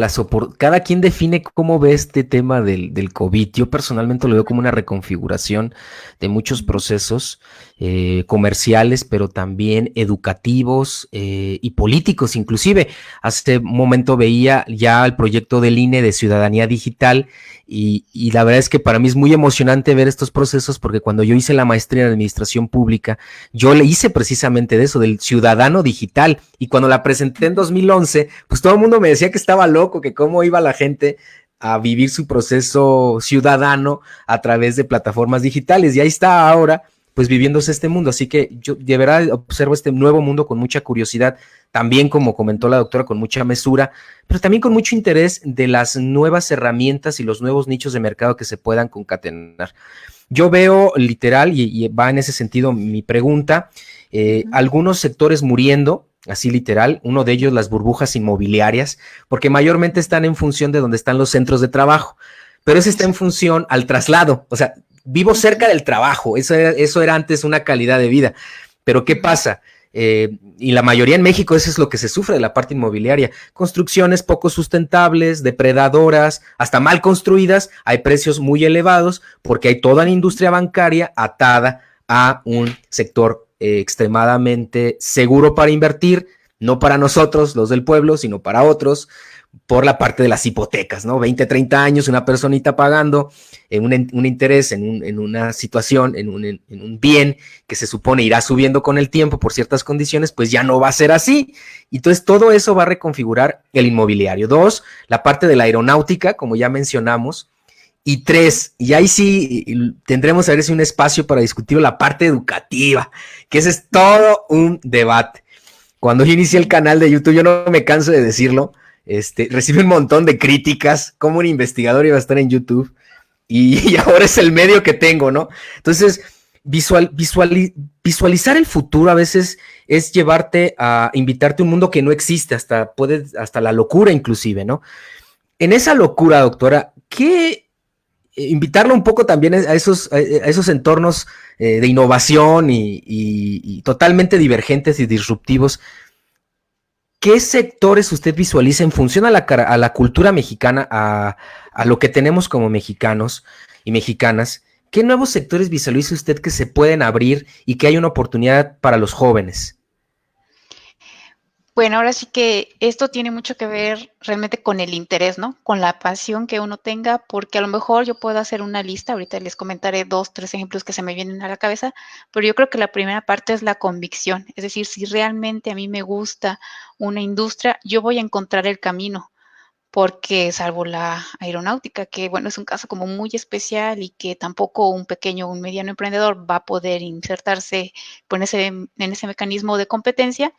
cada quien define cómo ve este tema del COVID. Yo personalmente lo veo como una reconfiguración de muchos procesos comerciales, pero también educativos y políticos. Inclusive, hace un momento veía ya el proyecto del INE de Ciudadanía Digital y la verdad es que para mí es muy emocionante ver estos procesos porque cuando yo hice la maestría en Administración Pública, yo le hice precisamente de eso, del ciudadano digital. Y cuando la presenté en 2011, pues todo el mundo me decía que estaba loco, que cómo iba la gente a vivir su proceso ciudadano a través de plataformas digitales. Y ahí está ahora, pues viviéndose este mundo. Así que yo de verdad observo este nuevo mundo con mucha curiosidad, también como comentó la doctora, con mucha mesura, pero también con mucho interés de las nuevas herramientas y los nuevos nichos de mercado que se puedan concatenar. Yo veo literal, y va en ese sentido mi pregunta, algunos sectores muriendo, así literal, uno de ellos las burbujas inmobiliarias, porque mayormente están en función de donde están los centros de trabajo, pero eso está en función al traslado, o sea, vivo cerca del trabajo, eso era antes una calidad de vida, pero ¿qué pasa? Y la mayoría en México eso es lo que se sufre de la parte inmobiliaria, construcciones poco sustentables, depredadoras, hasta mal construidas, hay precios muy elevados porque hay toda la industria bancaria atada a un sector extremadamente seguro para invertir, no para nosotros, los del pueblo, sino para otros, por la parte de las hipotecas, ¿no? 20, 30 años, una personita pagando un interés en una situación, en un bien que se supone irá subiendo con el tiempo por ciertas condiciones, pues ya no va a ser así. Entonces todo eso va a reconfigurar el inmobiliario. Dos, la parte de la aeronáutica, como ya mencionamos. Y tres, y ahí sí tendremos a ver si un espacio para discutir la parte educativa, que ese es todo un debate. Cuando yo inicié el canal de YouTube, yo no me canso de decirlo, recibí un montón de críticas, como un investigador iba a estar en YouTube, y ahora es el medio que tengo, ¿no? Entonces, visualizar el futuro a veces es llevarte a invitarte a un mundo que no existe, hasta la locura inclusive, ¿no? En esa locura, doctora, ¿qué invitarlo un poco también a esos entornos de innovación y totalmente divergentes y disruptivos? ¿Qué sectores usted visualiza en función a la cultura mexicana, a lo que tenemos como mexicanos y mexicanas? ¿Qué nuevos sectores visualiza usted que se pueden abrir y que hay una oportunidad para los jóvenes?
Bueno, ahora sí que esto tiene mucho que ver realmente con el interés, ¿no? Con la pasión que uno tenga, porque a lo mejor yo puedo hacer una lista, ahorita les comentaré 2, 3 ejemplos que se me vienen a la cabeza, pero yo creo que la primera parte es la convicción, es decir, si realmente a mí me gusta una industria, yo voy a encontrar el camino, porque salvo la aeronáutica, que bueno, es un caso como muy especial y que tampoco un pequeño o un mediano emprendedor va a poder insertarse en ese mecanismo de competencia,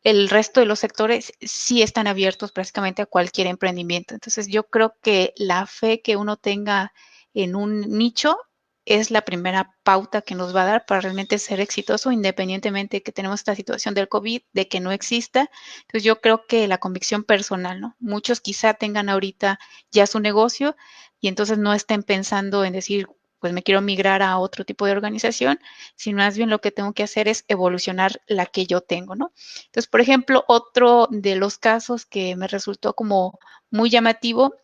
el resto de los sectores sí están abiertos prácticamente a cualquier emprendimiento. Entonces, yo creo que la fe que uno tenga en un nicho es la primera pauta que nos va a dar para realmente ser exitoso, independientemente de que tenemos esta situación del COVID, de que no exista. Entonces, yo creo que la convicción personal, ¿no? Muchos quizá tengan ahorita ya su negocio y entonces no estén pensando en decir, pues me quiero migrar a otro tipo de organización, sino más bien lo que tengo que hacer es evolucionar la que yo tengo, ¿no? Entonces, por ejemplo, otro de los casos que me resultó como muy llamativo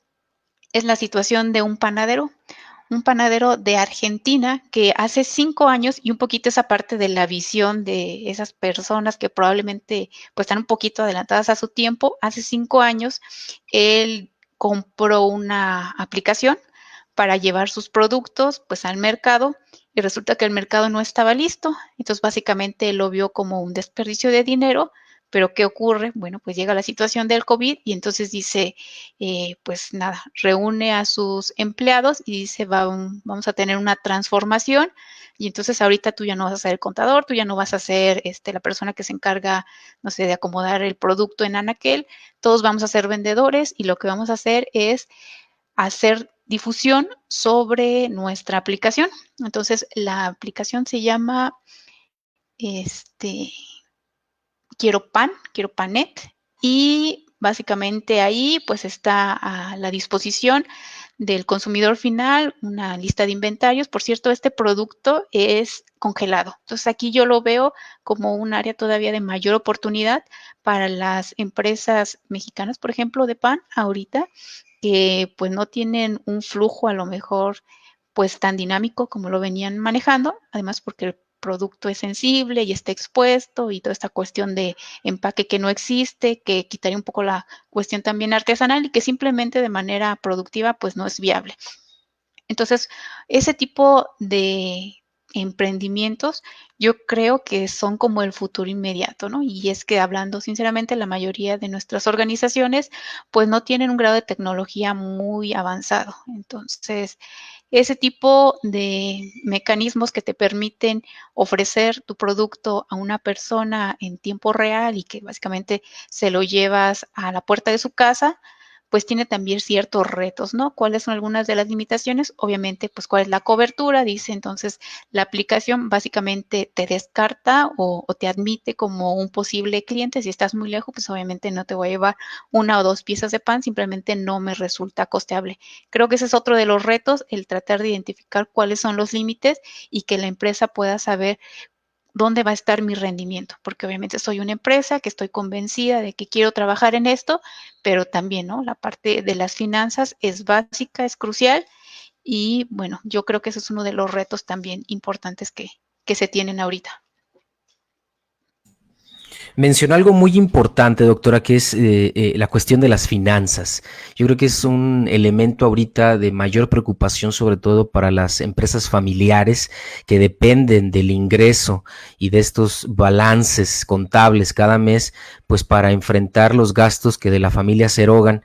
es la situación de un panadero de Argentina que hace 5 años, y un poquito esa parte de la visión de esas personas que probablemente pues están un poquito adelantadas a su tiempo, hace 5 años él compró una aplicación para llevar sus productos pues al mercado y resulta que el mercado no estaba listo. Entonces básicamente lo vio como un desperdicio de dinero, pero ¿qué ocurre? Bueno, pues llega la situación del COVID y entonces dice, pues nada, reúne a sus empleados y dice, vamos a tener una transformación y entonces ahorita tú ya no vas a ser el contador, tú ya no vas a ser la persona que se encarga, no sé, de acomodar el producto en anaquel, todos vamos a ser vendedores y lo que vamos a hacer es hacer difusión sobre nuestra aplicación. Entonces, la aplicación se llama Quiero Panet, y básicamente ahí pues está a la disposición del consumidor final una lista de inventarios. Por cierto, este producto es congelado. Entonces aquí yo lo veo como un área todavía de mayor oportunidad para las empresas mexicanas, por ejemplo, de pan ahorita, que pues no tienen un flujo a lo mejor pues tan dinámico como lo venían manejando, además porque el producto es sensible y está expuesto y toda esta cuestión de empaque que no existe, que quitaría un poco la cuestión también artesanal y que simplemente de manera productiva pues no es viable. Entonces, ese tipo de emprendimientos yo creo que son como el futuro inmediato, ¿no? Y es que hablando sinceramente, la mayoría de nuestras organizaciones pues no tienen un grado de tecnología muy avanzado. Entonces, ese tipo de mecanismos que te permiten ofrecer tu producto a una persona en tiempo real y que básicamente se lo llevas a la puerta de su casa, pues tiene también ciertos retos, ¿no? ¿Cuáles son algunas de las limitaciones? Obviamente, pues cuál es la cobertura, dice entonces la aplicación básicamente te descarta o te admite como un posible cliente. Si estás muy lejos, pues obviamente no te voy a llevar una o dos piezas de pan, simplemente no me resulta costeable. Creo que ese es otro de los retos, el tratar de identificar cuáles son los límites y que la empresa pueda saber dónde va a estar mi rendimiento, porque obviamente soy una empresa que estoy convencida de que quiero trabajar en esto, pero también, ¿no? La parte de las finanzas es básica, es crucial y bueno, yo creo que ese es uno de los retos también importantes que se tienen ahorita.
Mencionó algo muy importante, doctora, que es la cuestión de las finanzas. Yo creo que es un elemento ahorita de mayor preocupación, sobre todo para las empresas familiares que dependen del ingreso y de estos balances contables cada mes, pues para enfrentar los gastos que de la familia se erogan.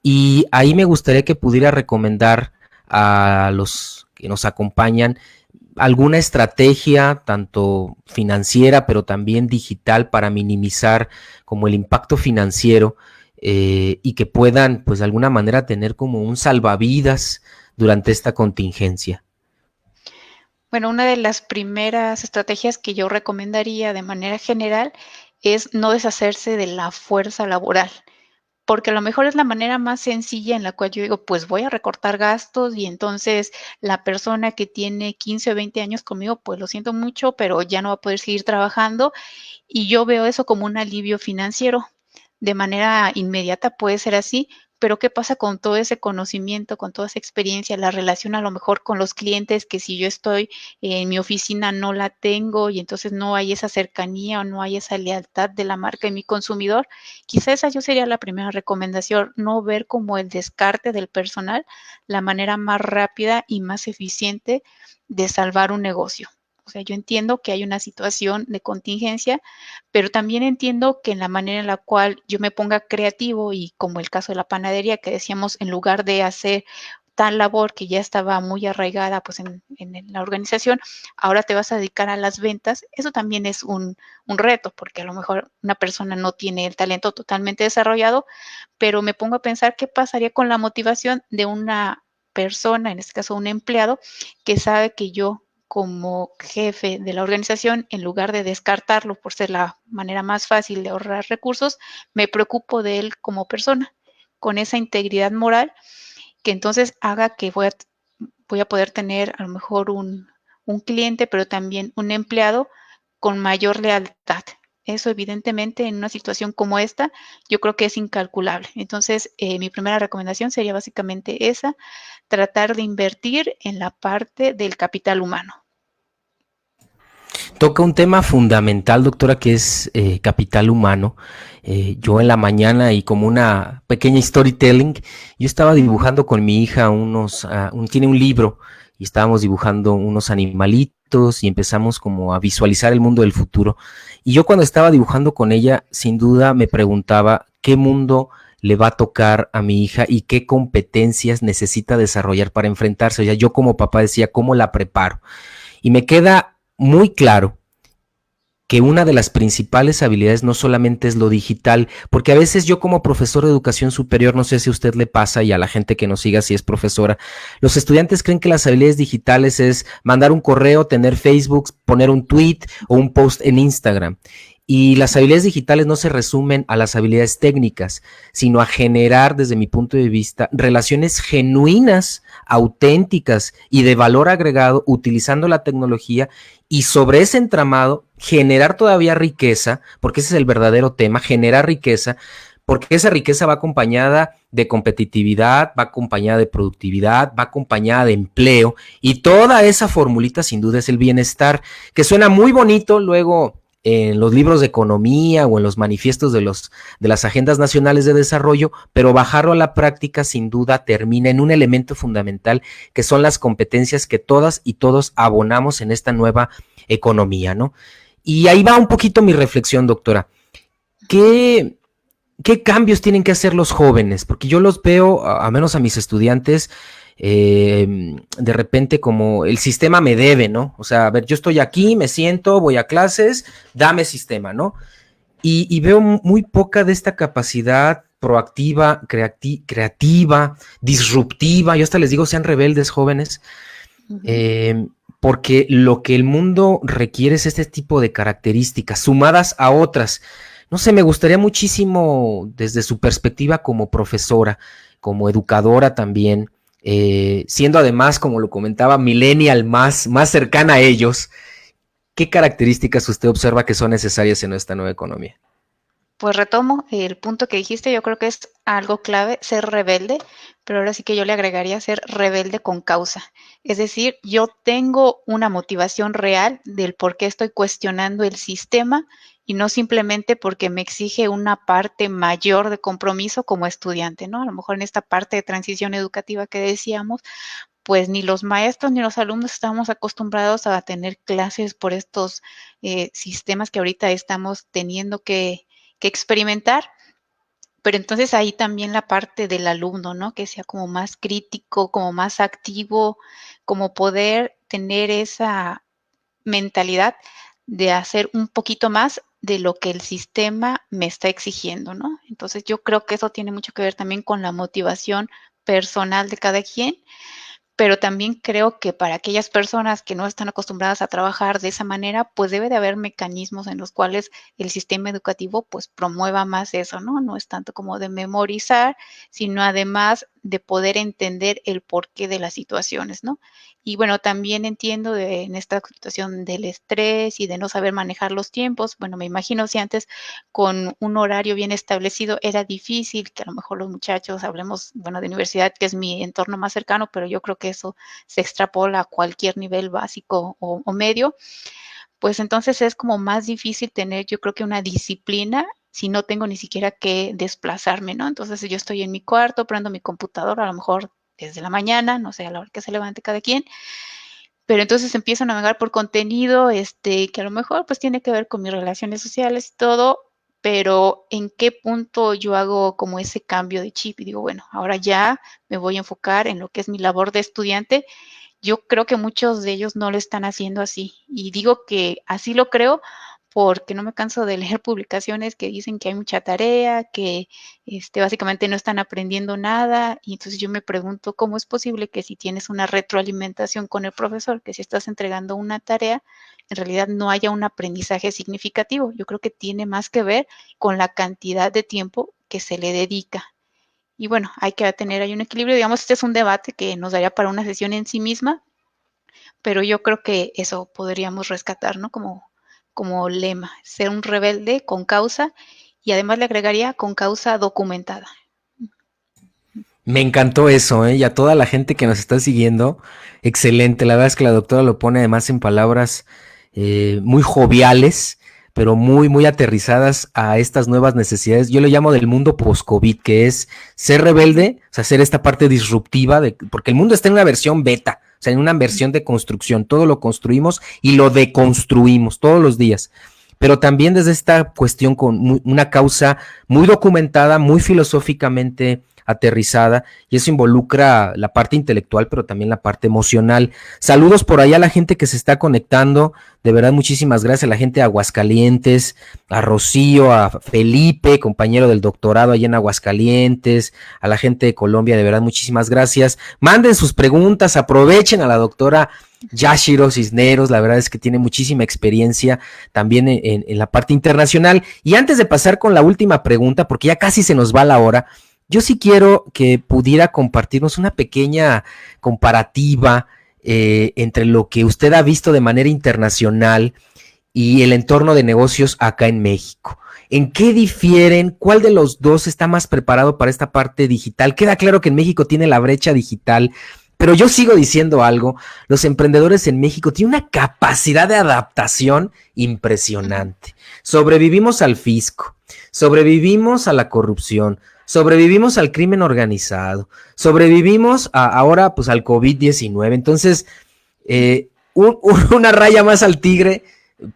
Y ahí me gustaría que pudiera recomendar a los que nos acompañan alguna estrategia, tanto financiera, pero también digital, para minimizar como el impacto financiero y que puedan, pues de alguna manera, tener como un salvavidas durante esta contingencia.
Bueno, una de las primeras estrategias que yo recomendaría de manera general es no deshacerse de la fuerza laboral. Porque a lo mejor es la manera más sencilla en la cual yo digo, pues voy a recortar gastos y entonces la persona que tiene 15 o 20 años conmigo, pues lo siento mucho, pero ya no va a poder seguir trabajando y yo veo eso como un alivio financiero. De manera inmediata puede ser así, pero ¿qué pasa con todo ese conocimiento, con toda esa experiencia, la relación a lo mejor con los clientes que si yo estoy en mi oficina no la tengo y entonces no hay esa cercanía o no hay esa lealtad de la marca en mi consumidor? Quizá esa yo sería la primera recomendación, no ver como el descarte del personal la manera más rápida y más eficiente de salvar un negocio. O sea, yo entiendo que hay una situación de contingencia, pero también entiendo que en la manera en la cual yo me ponga creativo y como el caso de la panadería que decíamos, en lugar de hacer tal labor que ya estaba muy arraigada pues en la organización, ahora te vas a dedicar a las ventas, eso también es un reto, porque a lo mejor una persona no tiene el talento totalmente desarrollado, pero me pongo a pensar qué pasaría con la motivación de una persona, en este caso un empleado, que sabe que yo como jefe de la organización, en lugar de descartarlo por ser la manera más fácil de ahorrar recursos, me preocupo de él como persona, con esa integridad moral que entonces haga que voy a poder tener a lo mejor un cliente, pero también un empleado con mayor lealtad. Eso evidentemente en una situación como esta, yo creo que es incalculable. Entonces, mi primera recomendación sería básicamente esa, tratar de invertir en la parte del capital humano.
toca un tema fundamental, doctora, que es capital humano. Yo en la mañana y como una pequeña storytelling, yo estaba dibujando con mi hija tiene un libro y estábamos dibujando unos animalitos y empezamos como a visualizar el mundo del futuro. Y yo cuando estaba dibujando con ella, sin duda me preguntaba qué mundo le va a tocar a mi hija y qué competencias necesita desarrollar para enfrentarse. O sea, yo como papá decía, ¿cómo la preparo? Y me queda muy claro que una de las principales habilidades no solamente es lo digital, porque a veces yo como profesor de educación superior, no sé si a usted le pasa y a la gente que nos siga si es profesora, los estudiantes creen que las habilidades digitales es mandar un correo, tener Facebook, poner un tweet o un post en Instagram. Y las habilidades digitales no se resumen a las habilidades técnicas, sino a generar, desde mi punto de vista, relaciones genuinas, auténticas y de valor agregado utilizando la tecnología y sobre ese entramado generar todavía riqueza, porque ese es el verdadero tema, generar riqueza, porque esa riqueza va acompañada de competitividad, va acompañada de productividad, va acompañada de empleo y toda esa formulita sin duda es el bienestar, que suena muy bonito luego en los libros de economía o en los manifiestos de las agendas nacionales de desarrollo, pero bajarlo a la práctica sin duda termina en un elemento fundamental que son las competencias que todas y todos abonamos en esta nueva economía, ¿no? Y ahí va un poquito mi reflexión, doctora. ¿Qué, qué cambios tienen que hacer los jóvenes? Porque yo los veo, a menos a mis estudiantes, de repente como el sistema me debe, ¿no? O sea, a ver, yo estoy aquí, me siento, voy a clases, dame sistema, ¿no? Y veo muy poca de esta capacidad proactiva, creativa, disruptiva. Yo hasta les digo, sean rebeldes, jóvenes, eh, porque lo que el mundo requiere es este tipo de características, sumadas a otras. No sé, me gustaría muchísimo desde su perspectiva como profesora, como educadora también, siendo además, como lo comentaba, millennial más cercana a ellos, ¿qué características usted observa que son necesarias en esta nueva economía?
Pues retomo el punto que dijiste, yo creo que es algo clave, ser rebelde, pero ahora sí que yo le agregaría ser rebelde con causa. Es decir, yo tengo una motivación real del por qué estoy cuestionando el sistema y no simplemente porque me exige una parte mayor de compromiso como estudiante, ¿no? A lo mejor en esta parte de transición educativa que decíamos, pues ni los maestros ni los alumnos estamos acostumbrados a tener clases por estos sistemas que ahorita estamos teniendo que experimentar, pero entonces ahí también la parte del alumno, ¿no? Que sea como más crítico, como más activo, como poder tener esa mentalidad de hacer un poquito más de lo que el sistema me está exigiendo, ¿no? Entonces yo creo que eso tiene mucho que ver también con la motivación personal de cada quien, pero también creo que para aquellas personas que no están acostumbradas a trabajar de esa manera, pues debe de haber mecanismos en los cuales el sistema educativo pues promueva más eso, ¿no? No es tanto como de memorizar, sino además de poder entender el porqué de las situaciones, ¿no? Y bueno, también entiendo en esta situación del estrés y de no saber manejar los tiempos. Bueno, me imagino si antes con un horario bien establecido era difícil, que a lo mejor los muchachos, hablemos, bueno, de universidad, que es mi entorno más cercano, pero yo creo que eso se extrapola a cualquier nivel básico o medio, pues entonces es como más difícil tener, yo creo que una disciplina si no tengo ni siquiera que desplazarme, ¿no? Entonces yo estoy en mi cuarto, prendo mi computadora, a lo mejor desde la mañana, no sé, a la hora que se levante cada quien, pero entonces empiezo a navegar por contenido, que a lo mejor pues tiene que ver con mis relaciones sociales y todo, pero en qué punto yo hago como ese cambio de chip y digo, bueno, ahora ya me voy a enfocar en lo que es mi labor de estudiante. Yo creo que muchos de ellos no lo están haciendo así. Y digo que así lo creo porque no me canso de leer publicaciones que dicen que hay mucha tarea, que básicamente no están aprendiendo nada. Y entonces yo me pregunto cómo es posible que si tienes una retroalimentación con el profesor, que si estás entregando una tarea, en realidad no haya un aprendizaje significativo. Yo creo que tiene más que ver con la cantidad de tiempo que se le dedica. Y bueno, hay que tener ahí un equilibrio. Digamos, este es un debate que nos daría para una sesión en sí misma, pero yo creo que eso podríamos rescatar, ¿no? Como lema, ser un rebelde con causa y además le agregaría con causa documentada.
Me encantó eso, ¿eh? Y a toda la gente que nos está siguiendo, excelente. La verdad es que la doctora lo pone además en palabras muy joviales, pero muy, muy aterrizadas a estas nuevas necesidades. Yo lo llamo del mundo post-COVID, que es ser rebelde, o sea, ser esta parte disruptiva, porque el mundo está en una versión beta, o sea, en una versión de construcción. Todo lo construimos y lo deconstruimos todos los días. Pero también desde esta cuestión con una causa muy documentada, muy filosóficamente aterrizada, y eso involucra la parte intelectual, pero también la parte emocional. Saludos por allá a la gente que se está conectando, de verdad muchísimas gracias a la gente de Aguascalientes, a Rocío, a Felipe, compañero del doctorado allá en Aguascalientes, a la gente de Colombia, de verdad muchísimas gracias. Manden sus preguntas, aprovechen a la doctora Yashiro Cisneros, la verdad es que tiene muchísima experiencia también en la parte internacional. Y antes de pasar con la última pregunta, porque ya casi se nos va la hora, yo sí quiero que pudiera compartirnos una pequeña comparativa entre lo que usted ha visto de manera internacional y el entorno de negocios acá en México. ¿En qué difieren? ¿Cuál de los dos está más preparado para esta parte digital? Queda claro que en México tiene la brecha digital, pero yo sigo diciendo algo, los emprendedores en México tienen una capacidad de adaptación impresionante. Sobrevivimos al fisco, sobrevivimos a la corrupción, sobrevivimos al crimen organizado, sobrevivimos ahora pues al COVID-19. Entonces, una raya más al tigre,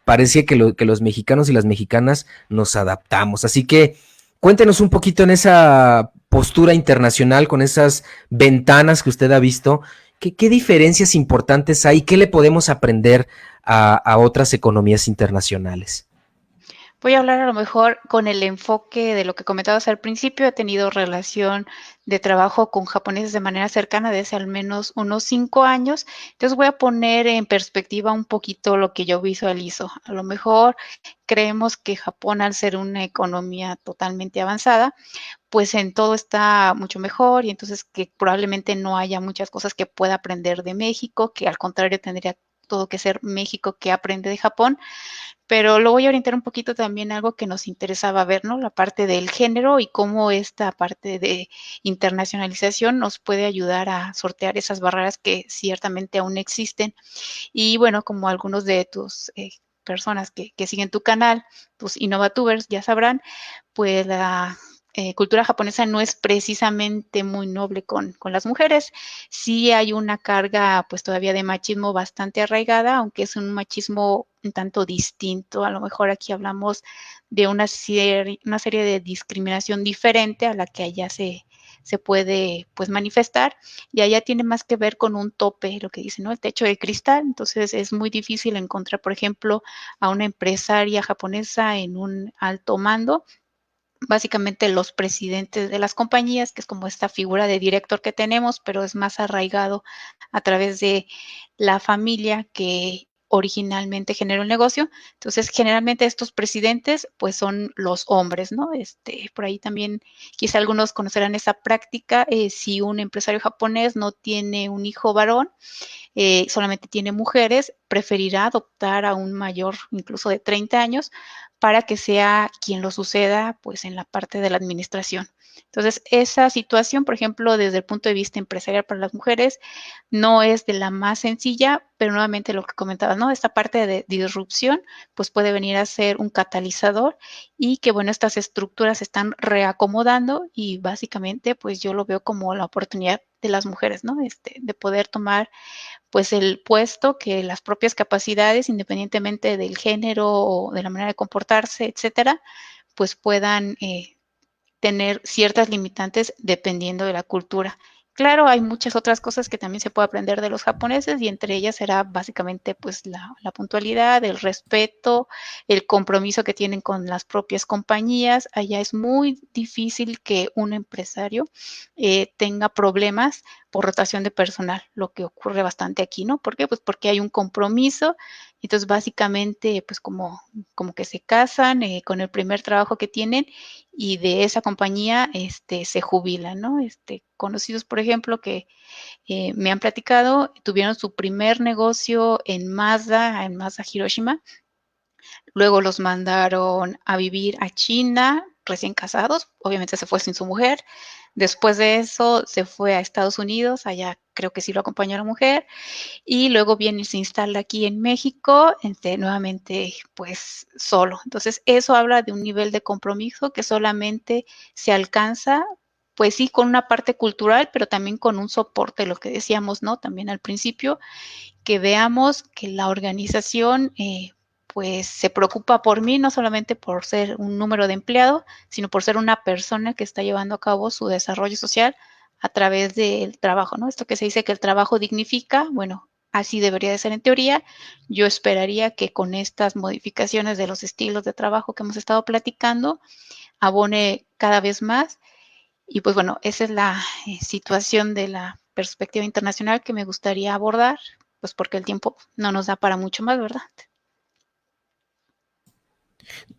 parecía que los mexicanos y las mexicanas nos adaptamos. Así que cuéntenos un poquito en esa postura internacional, con esas ventanas que usted ha visto, ¿qué diferencias importantes hay? ¿Qué le podemos aprender a otras economías internacionales?
Voy a hablar a lo mejor con el enfoque de lo que comentabas al principio. He tenido relación de trabajo con japoneses de manera cercana desde al menos unos 5 años. Entonces voy a poner en perspectiva un poquito lo que yo visualizo. A lo mejor creemos que Japón, al ser una economía totalmente avanzada, pues en todo está mucho mejor y entonces que probablemente no haya muchas cosas que pueda aprender de México, que al contrario tendría todo que ser México que aprende de Japón, pero lo voy a orientar un poquito también a algo que nos interesaba ver, ¿no? La parte del género y cómo esta parte de internacionalización nos puede ayudar a sortear esas barreras que ciertamente aún existen. Y bueno, como algunos de tus personas que siguen tu canal, tus Innovatubers, ya sabrán, pues la cultura japonesa no es precisamente muy noble con las mujeres. Sí hay una carga pues todavía de machismo bastante arraigada, aunque es un machismo un tanto distinto. A lo mejor aquí hablamos de una serie de discriminación diferente a la que allá se puede pues manifestar, y allá tiene más que ver con un tope, lo que dicen, ¿no? El techo de cristal. Entonces es muy difícil encontrar, por ejemplo, a una empresaria japonesa en un alto mando. Básicamente los presidentes de las compañías, que es como esta figura de director que tenemos, pero es más arraigado a través de la familia que originalmente generó el negocio. Entonces, generalmente estos presidentes, pues son los hombres, ¿no? Por ahí también quizá algunos conocerán esa práctica. Si un empresario japonés no tiene un hijo varón, solamente tiene mujeres, preferirá adoptar a un mayor, incluso de 30 años, para que sea quien lo suceda, pues en la parte de la administración. Entonces, esa situación, por ejemplo, desde el punto de vista empresarial para las mujeres, no es de la más sencilla, pero nuevamente lo que comentabas, ¿no? Esta parte de disrupción, pues puede venir a ser un catalizador y que, bueno, estas estructuras se están reacomodando y básicamente, pues yo lo veo como la oportunidad de las mujeres, ¿no? De poder tomar pues el puesto que las propias capacidades, independientemente del género o de la manera de comportarse, etcétera, pues puedan tener ciertas limitantes dependiendo de la cultura. Claro, hay muchas otras cosas que también se puede aprender de los japoneses y entre ellas será básicamente pues la puntualidad, el respeto, el compromiso que tienen con las propias compañías. Allá es muy difícil que un empresario tenga problemas por rotación de personal, lo que ocurre bastante aquí, ¿no? ¿Por qué? Pues porque hay un compromiso. Entonces básicamente pues como que se casan con el primer trabajo que tienen y de esa compañía se jubilan, ¿no? Conocidos, por ejemplo, que me han platicado, tuvieron su primer negocio en Mazda Hiroshima, luego los mandaron a vivir a China, recién casados, obviamente se fue sin su mujer. Después de eso se fue a Estados Unidos, allá creo que sí lo acompañó la mujer, y luego viene y se instala aquí en México, nuevamente pues solo. Entonces eso habla de un nivel de compromiso que solamente se alcanza pues sí con una parte cultural, pero también con un soporte, lo que decíamos, ¿no? También al principio, que veamos que la organización pues se preocupa por mí, no solamente por ser un número de empleado, sino por ser una persona que está llevando a cabo su desarrollo social a través del trabajo, ¿no? Esto que se dice que el trabajo dignifica, bueno, así debería de ser en teoría. Yo esperaría que con estas modificaciones de los estilos de trabajo que hemos estado platicando, abone cada vez más. Y pues bueno, esa es la situación de la perspectiva internacional que me gustaría abordar, pues porque el tiempo no nos da para mucho más, ¿verdad?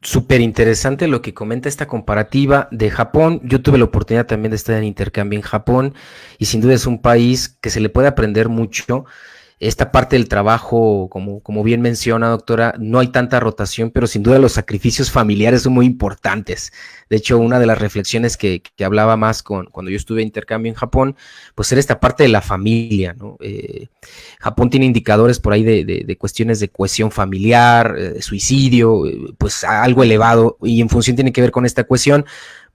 Súper interesante lo que comenta esta comparativa de Japón. Yo tuve la oportunidad también de estar en intercambio en Japón y sin duda es un país que se le puede aprender mucho. Esta parte del trabajo, como bien menciona, doctora, no hay tanta rotación, pero sin duda los sacrificios familiares son muy importantes. De hecho, una de las reflexiones que hablaba más cuando yo estuve en intercambio en Japón, pues era esta parte de la familia, ¿no? Japón tiene indicadores por ahí de cuestiones de cohesión familiar, suicidio, pues algo elevado, y en función tiene que ver con esta cuestión,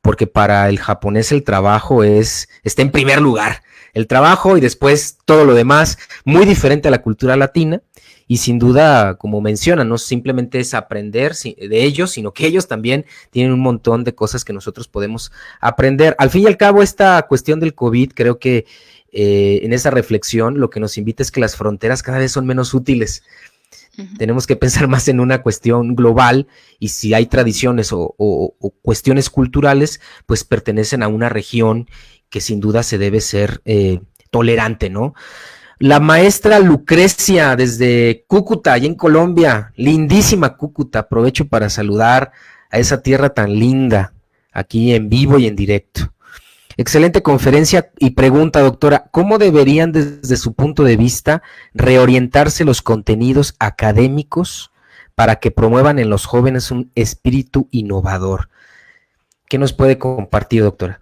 porque para el japonés el trabajo está en primer lugar. El trabajo y después todo lo demás, muy diferente a la cultura latina. Y sin duda, como menciona, no simplemente es aprender de ellos, sino que ellos también tienen un montón de cosas que nosotros podemos aprender. Al fin y al cabo, esta cuestión del COVID, creo que en esa reflexión lo que nos invita es que las fronteras cada vez son menos útiles.
Ujú.
Tenemos que pensar más en una cuestión global y si hay tradiciones o cuestiones culturales, pues pertenecen a una región que sin duda se debe ser tolerante, ¿no? La maestra Lucrecia desde Cúcuta, allá en Colombia, lindísima Cúcuta, aprovecho para saludar a esa tierra tan linda, aquí en vivo y en directo. Excelente conferencia y pregunta, doctora, ¿cómo deberían desde su punto de vista reorientarse los contenidos académicos para que promuevan en los jóvenes un espíritu innovador? ¿Qué nos puede compartir, doctora?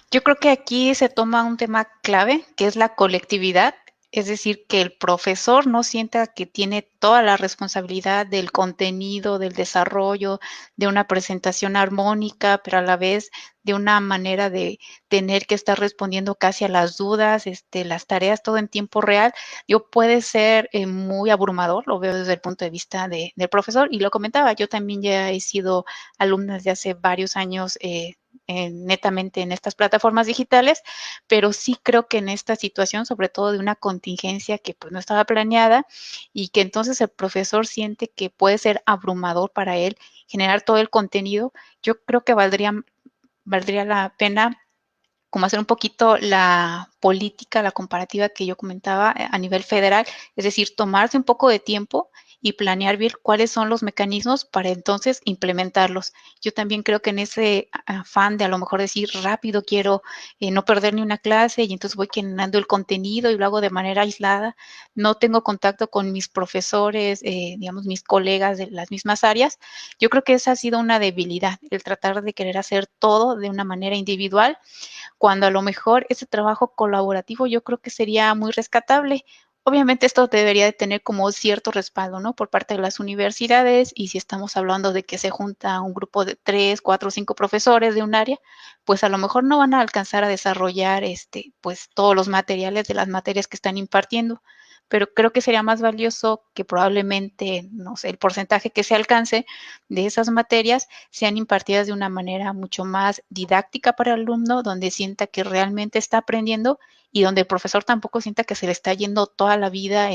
Yo creo que aquí se toma un tema clave, que es la colectividad, es decir, que el profesor no sienta que tiene toda la responsabilidad del contenido, del desarrollo, de una presentación armónica, pero a la vez de una manera de tener que estar respondiendo casi a las dudas, las tareas todo en tiempo real. Yo puede ser muy abrumador, lo veo desde el punto de vista del profesor, y lo comentaba, yo también ya he sido alumna desde hace varios años netamente en estas plataformas digitales, pero sí creo que en esta situación, sobre todo de una contingencia que pues no estaba planeada y que entonces el profesor siente que puede ser abrumador para él generar todo el contenido, yo creo que valdría la pena como hacer un poquito la política, la comparativa que yo comentaba a nivel federal, es decir, tomarse un poco de tiempo y planear bien cuáles son los mecanismos para entonces implementarlos. Yo también creo que en ese afán de a lo mejor decir rápido quiero no perder ni una clase y entonces voy llenando el contenido y lo hago de manera aislada, no tengo contacto con mis profesores, digamos, mis colegas de las mismas áreas. Yo creo que esa ha sido una debilidad, el tratar de querer hacer todo de una manera individual cuando a lo mejor ese trabajo colaborativo yo creo que sería muy rescatable. Obviamente esto debería de tener como cierto respaldo, ¿no? Por parte de las universidades y si estamos hablando de que se junta un grupo de 3, 4, 5 profesores de un área, pues a lo mejor no van a alcanzar a desarrollar pues todos los materiales de las materias que están impartiendo, pero creo que sería más valioso que probablemente, no sé, el porcentaje que se alcance de esas materias sean impartidas de una manera mucho más didáctica para el alumno, donde sienta que realmente está aprendiendo y donde el profesor tampoco sienta que se le está yendo toda la vida,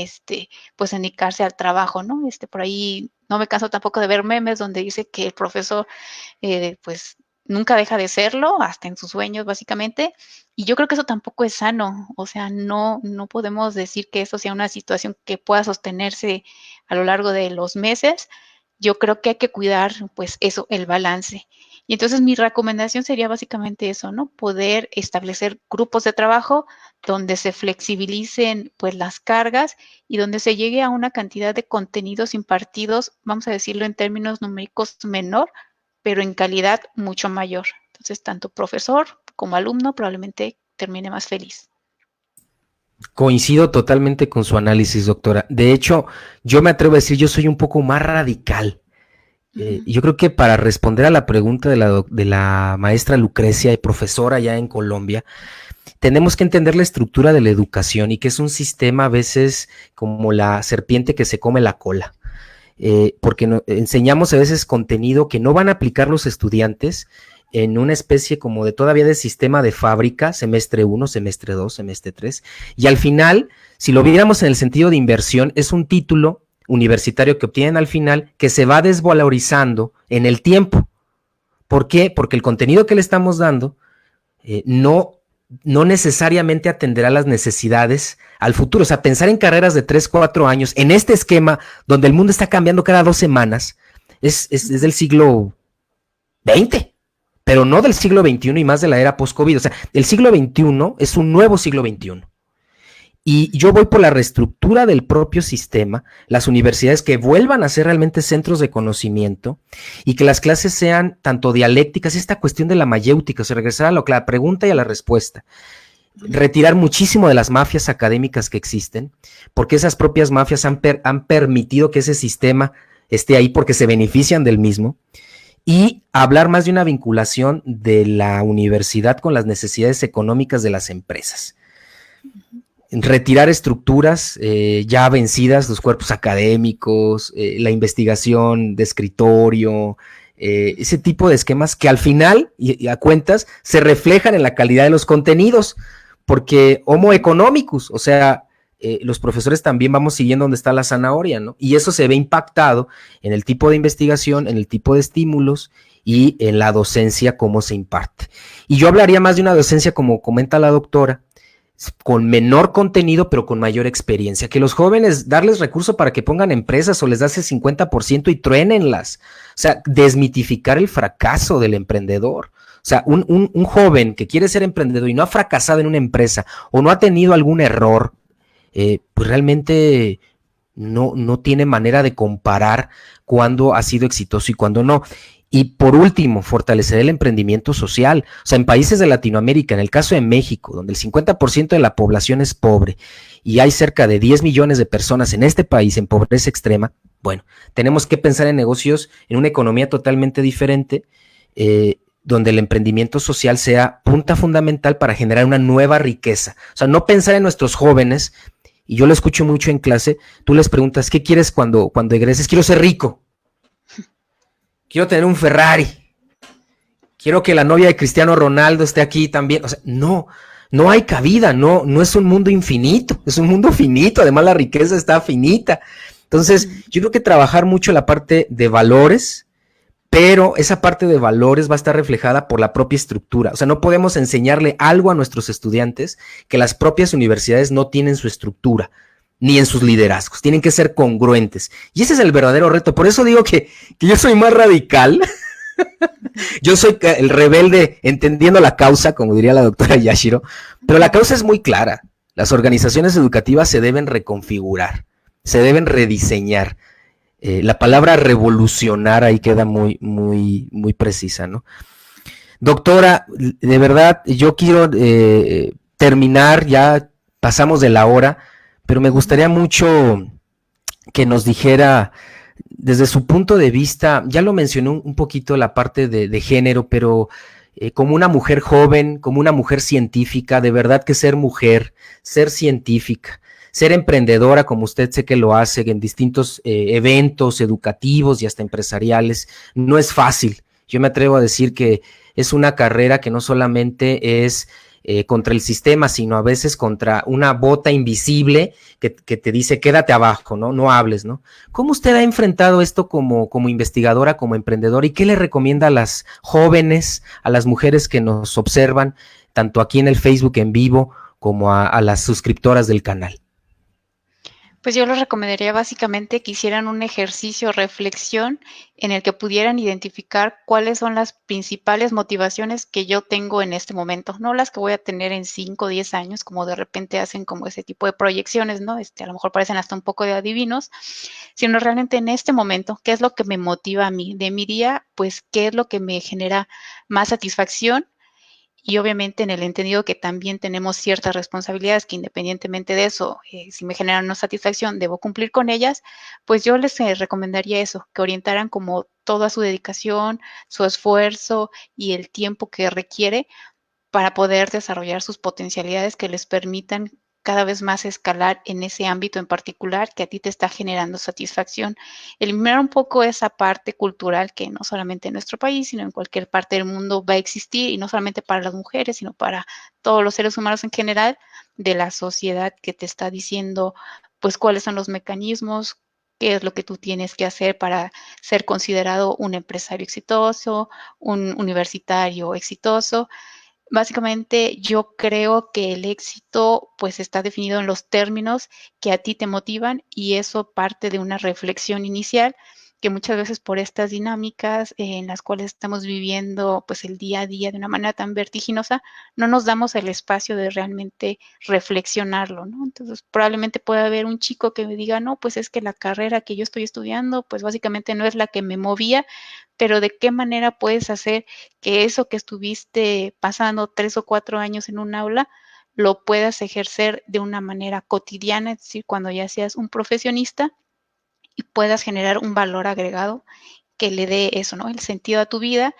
pues en dedicarse al trabajo, ¿no? Por ahí no me canso tampoco de ver memes donde dice que el profesor, pues nunca deja de serlo, hasta en sus sueños básicamente, y yo creo que eso tampoco es sano, o sea, no podemos decir que eso sea una situación que pueda sostenerse a lo largo de los meses. Yo creo que hay que cuidar, pues eso, el balance. Y entonces mi recomendación sería básicamente eso, ¿no? Poder establecer grupos de trabajo donde se flexibilicen pues las cargas y donde se llegue a una cantidad de contenidos impartidos, vamos a decirlo en términos numéricos menor, pero en calidad mucho mayor. Entonces, tanto profesor como alumno probablemente termine más feliz.
Coincido totalmente con su análisis, doctora. De hecho, yo me atrevo a decir, yo soy un poco más radical. Yo creo que para responder a la pregunta de la maestra Lucrecia, profesora ya en Colombia, tenemos que entender la estructura de la educación y que es un sistema a veces como la serpiente que se come la cola. Porque enseñamos a veces contenido que no van a aplicar los estudiantes en una especie como de todavía de sistema de fábrica, semestre 1, semestre 2, semestre 3, y al final, si lo viéramos en el sentido de inversión, es un título universitario que obtienen al final que se va desvalorizando en el tiempo. ¿Por qué? Porque el contenido que le estamos dando no necesariamente atenderá las necesidades al futuro. O sea, pensar en carreras de 3, 4 años, en este esquema donde el mundo está cambiando cada 2 semanas, es del siglo XX, pero no del siglo XXI y más de la era post-COVID. O sea, el siglo XXI es un nuevo siglo XXI. Y yo voy por la reestructura del propio sistema, las universidades que vuelvan a ser realmente centros de conocimiento y que las clases sean tanto dialécticas, esta cuestión de la mayéutica, o sea, regresar a la pregunta y a la respuesta. Retirar muchísimo de las mafias académicas que existen, porque esas propias mafias han permitido que ese sistema esté ahí porque se benefician del mismo, y hablar más de una vinculación de la universidad con las necesidades económicas de las empresas. Retirar estructuras ya vencidas, los cuerpos académicos, la investigación de escritorio, ese tipo de esquemas que al final, y a cuentas, se reflejan en la calidad de los contenidos, porque homo economicus, o sea, los profesores también vamos siguiendo donde está la zanahoria, ¿no? Y eso se ve impactado en el tipo de investigación, en el tipo de estímulos y en la docencia, cómo se imparte. Y yo hablaría más de una docencia, como comenta la doctora, con menor contenido, pero con mayor experiencia. Que los jóvenes, darles recursos para que pongan empresas o les das el 50% y truénenlas. O sea, desmitificar el fracaso del emprendedor. O sea, un joven que quiere ser emprendedor y no ha fracasado en una empresa o no ha tenido algún error, pues realmente no tiene manera de comparar cuándo ha sido exitoso y cuándo no. Y por último, fortalecer el emprendimiento social. O sea, en países de Latinoamérica, en el caso de México, donde el 50% de la población es pobre y hay cerca de 10 millones de personas en este país en pobreza extrema, bueno, tenemos que pensar en negocios, en una economía totalmente diferente, donde el emprendimiento social sea punta fundamental para generar una nueva riqueza. O sea, no pensar en nuestros jóvenes, y yo lo escucho mucho en clase, tú les preguntas, ¿qué quieres cuando egreses? Quiero ser rico. Quiero tener un Ferrari, quiero que la novia de Cristiano Ronaldo esté aquí también. O sea, no hay cabida, no es un mundo infinito, es un mundo finito, además la riqueza está finita. Entonces, yo creo que trabajar mucho la parte de valores, pero esa parte de valores va a estar reflejada por la propia estructura. O sea, no podemos enseñarle algo a nuestros estudiantes que las propias universidades no tienen su estructura, ni en sus liderazgos, tienen que ser congruentes. Y ese es el verdadero reto. Por eso digo que yo soy más radical. Yo soy el rebelde entendiendo la causa, como diría la doctora Yashiro, pero la causa es muy clara. Las organizaciones educativas se deben reconfigurar, se deben rediseñar. La palabra revolucionar ahí queda muy, muy, muy precisa, ¿no? Doctora, de verdad, yo quiero terminar, ya pasamos de la hora, pero me gustaría mucho que nos dijera, desde su punto de vista, ya lo mencionó un poquito la parte de género, pero como una mujer joven, como una mujer científica, de verdad que ser mujer, ser científica, ser emprendedora, como usted sé que lo hace en distintos eventos educativos y hasta empresariales, no es fácil. Yo me atrevo a decir que es una carrera que no solamente es contra el sistema, sino a veces contra una bota invisible que te dice quédate abajo, no hables, ¿no? ¿Cómo usted ha enfrentado esto como investigadora, como emprendedora, y qué le recomienda a las jóvenes, a las mujeres que nos observan, tanto aquí en el Facebook en vivo como a las suscriptoras del canal?
Pues yo les recomendaría básicamente que hicieran un ejercicio reflexión en el que pudieran identificar cuáles son las principales motivaciones que yo tengo en este momento, no las que voy a tener en 5 o 10 años, como de repente hacen como ese tipo de proyecciones, ¿no? A lo mejor parecen hasta un poco de adivinos, sino realmente en este momento, ¿qué es lo que me motiva a mí? De mi día, pues, ¿qué es lo que me genera más satisfacción? Y obviamente en el entendido que también tenemos ciertas responsabilidades que independientemente de eso, si me generan una satisfacción, debo cumplir con ellas, pues yo les recomendaría eso, que orientaran como toda su dedicación, su esfuerzo y el tiempo que requiere para poder desarrollar sus potencialidades que les permitan cada vez más escalar en ese ámbito en particular que a ti te está generando satisfacción. Eliminar un poco esa parte cultural que no solamente en nuestro país, sino en cualquier parte del mundo va a existir, y no solamente para las mujeres, sino para todos los seres humanos en general, de la sociedad que te está diciendo, pues, cuáles son los mecanismos, qué es lo que tú tienes que hacer para ser considerado un empresario exitoso, un universitario exitoso. Básicamente, yo creo que el éxito, pues, está definido en los términos que a ti te motivan, y eso parte de una reflexión inicial que muchas veces por estas dinámicas en las cuales estamos viviendo, pues, el día a día de una manera tan vertiginosa, no nos damos el espacio de realmente reflexionarlo, ¿no? Entonces, probablemente pueda haber un chico que me diga: "No, pues, es que la carrera que yo estoy estudiando, pues, básicamente no es la que me movía", pero ¿de qué manera puedes hacer que eso que estuviste pasando 3 o 4 años en un aula, lo puedas ejercer de una manera cotidiana? Es decir, cuando ya seas un profesionista y puedas generar un valor agregado que le dé eso, ¿no? El sentido a tu vida.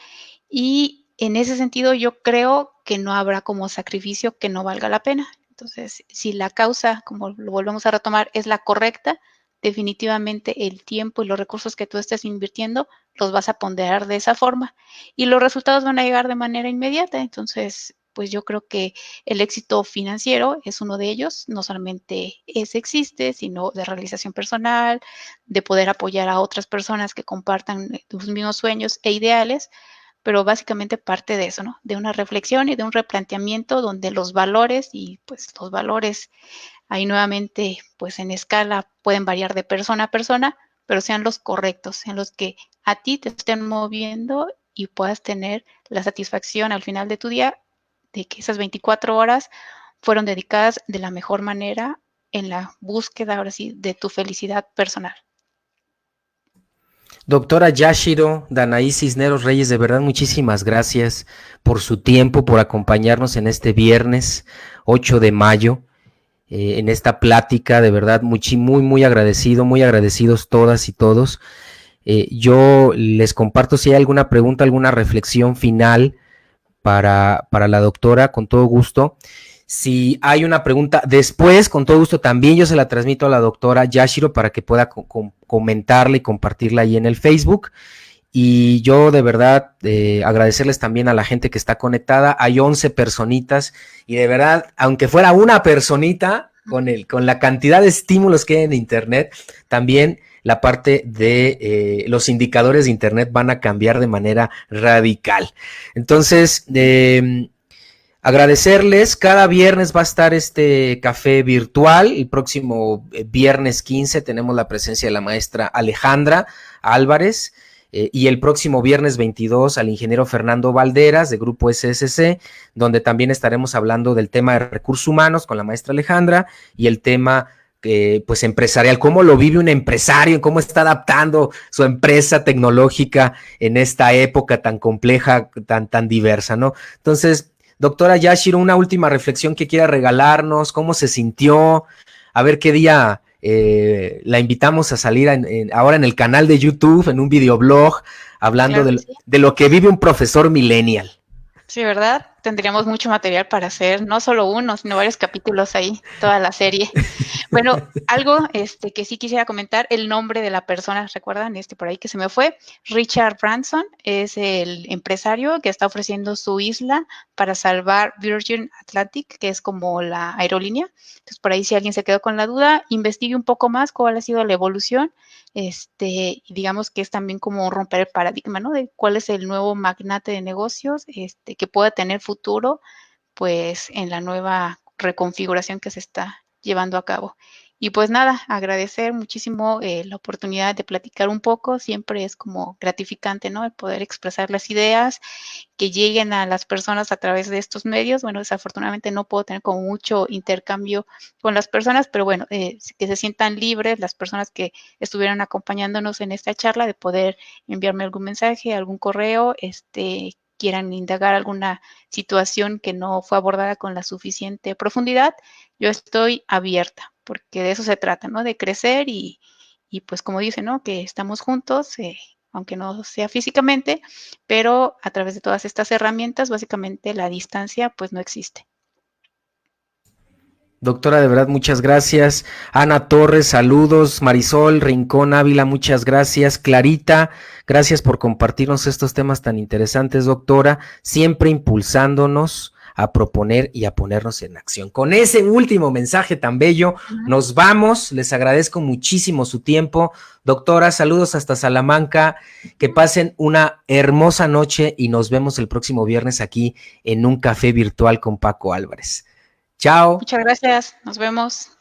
Y en ese sentido, yo creo que no habrá como sacrificio que no valga la pena. Entonces, si la causa, como lo volvemos a retomar, es la correcta, definitivamente el tiempo y los recursos que tú estés invirtiendo los vas a ponderar de esa forma, y los resultados van a llegar de manera inmediata. Entonces, pues yo creo que el éxito financiero es uno de ellos. No solamente ese existe, sino de realización personal, de poder apoyar a otras personas que compartan tus mismos sueños e ideales, pero básicamente parte de eso, ¿no? De una reflexión y de un replanteamiento donde los valores, y pues los valores ahí nuevamente, pues en escala pueden variar de persona a persona, pero sean los correctos, sean los que a ti te estén moviendo y puedas tener la satisfacción al final de tu día de que esas 24 horas fueron dedicadas de la mejor manera en la búsqueda, ahora sí, de tu felicidad personal.
Doctora Yashiro Danaí Cisneros Reyes, de verdad muchísimas gracias por su tiempo, por acompañarnos en este viernes 8 de mayo, en esta plática, de verdad muy agradecido, muy agradecidos todas y todos. Yo les comparto si hay alguna pregunta, alguna reflexión final para la doctora, con todo gusto. Si hay una pregunta después, con todo gusto, también yo se la transmito a la doctora Yashiro para que pueda comentarla y compartirla ahí en el Facebook. Y yo de verdad agradecerles también a la gente que está conectada. Hay 11 personitas y de verdad, aunque fuera una personita, con la cantidad de estímulos que hay en Internet, también la parte de los indicadores de Internet van a cambiar de manera radical. Entonces, agradecerles, cada viernes va a estar este café virtual, el próximo viernes 15 tenemos la presencia de la maestra Alejandra Álvarez, y el próximo viernes 22 al ingeniero Fernando Valderas de Grupo SSC, donde también estaremos hablando del tema de recursos humanos con la maestra Alejandra y el tema pues empresarial, cómo lo vive un empresario, cómo está adaptando su empresa tecnológica en esta época tan compleja, tan diversa, ¿no? Entonces, doctora Yashiro, una última reflexión que quiera regalarnos, cómo se sintió, a ver qué día la invitamos a salir ahora en el canal de YouTube, en un videoblog, hablando
Claro que sí.
de lo que vive un profesor millennial.
Sí, ¿verdad? Tendríamos mucho material para hacer, no solo uno, sino varios capítulos ahí, toda la serie. Bueno, algo que sí quisiera comentar, el nombre de la persona, ¿recuerdan? Por ahí que se me fue. Richard Branson es el empresario que está ofreciendo su isla para salvar Virgin Atlantic, que es como la aerolínea. Entonces, por ahí si alguien se quedó con la duda, investigue un poco más cuál ha sido la evolución. Y digamos que es también como romper el paradigma, ¿no? De cuál es el nuevo magnate de negocios, que pueda tener futuro, pues en la nueva reconfiguración que se está llevando a cabo. Y pues nada, agradecer muchísimo la oportunidad de platicar un poco, siempre es como gratificante, ¿no? El poder expresar las ideas, que lleguen a las personas a través de estos medios. Bueno, desafortunadamente no puedo tener como mucho intercambio con las personas, pero bueno, que se sientan libres las personas que estuvieran acompañándonos en esta charla de poder enviarme algún mensaje, algún correo, quieran indagar alguna situación que no fue abordada con la suficiente profundidad, yo estoy abierta, porque de eso se trata, ¿no? De crecer y pues como dice, ¿no? Que estamos juntos, aunque no sea físicamente, pero a través de todas estas herramientas, básicamente la distancia pues no existe.
Doctora, de verdad, muchas gracias. Ana Torres, saludos. Marisol Rincón Ávila, muchas gracias. Clarita, gracias por compartirnos estos temas tan interesantes, doctora, siempre impulsándonos a proponer y a ponernos en acción. Con ese último mensaje tan bello, nos vamos. Les agradezco muchísimo su tiempo. Doctora, saludos hasta Salamanca. Que pasen una hermosa noche y nos vemos el próximo viernes aquí en un café virtual con Paco Álvarez. Chao.
Muchas gracias, nos vemos.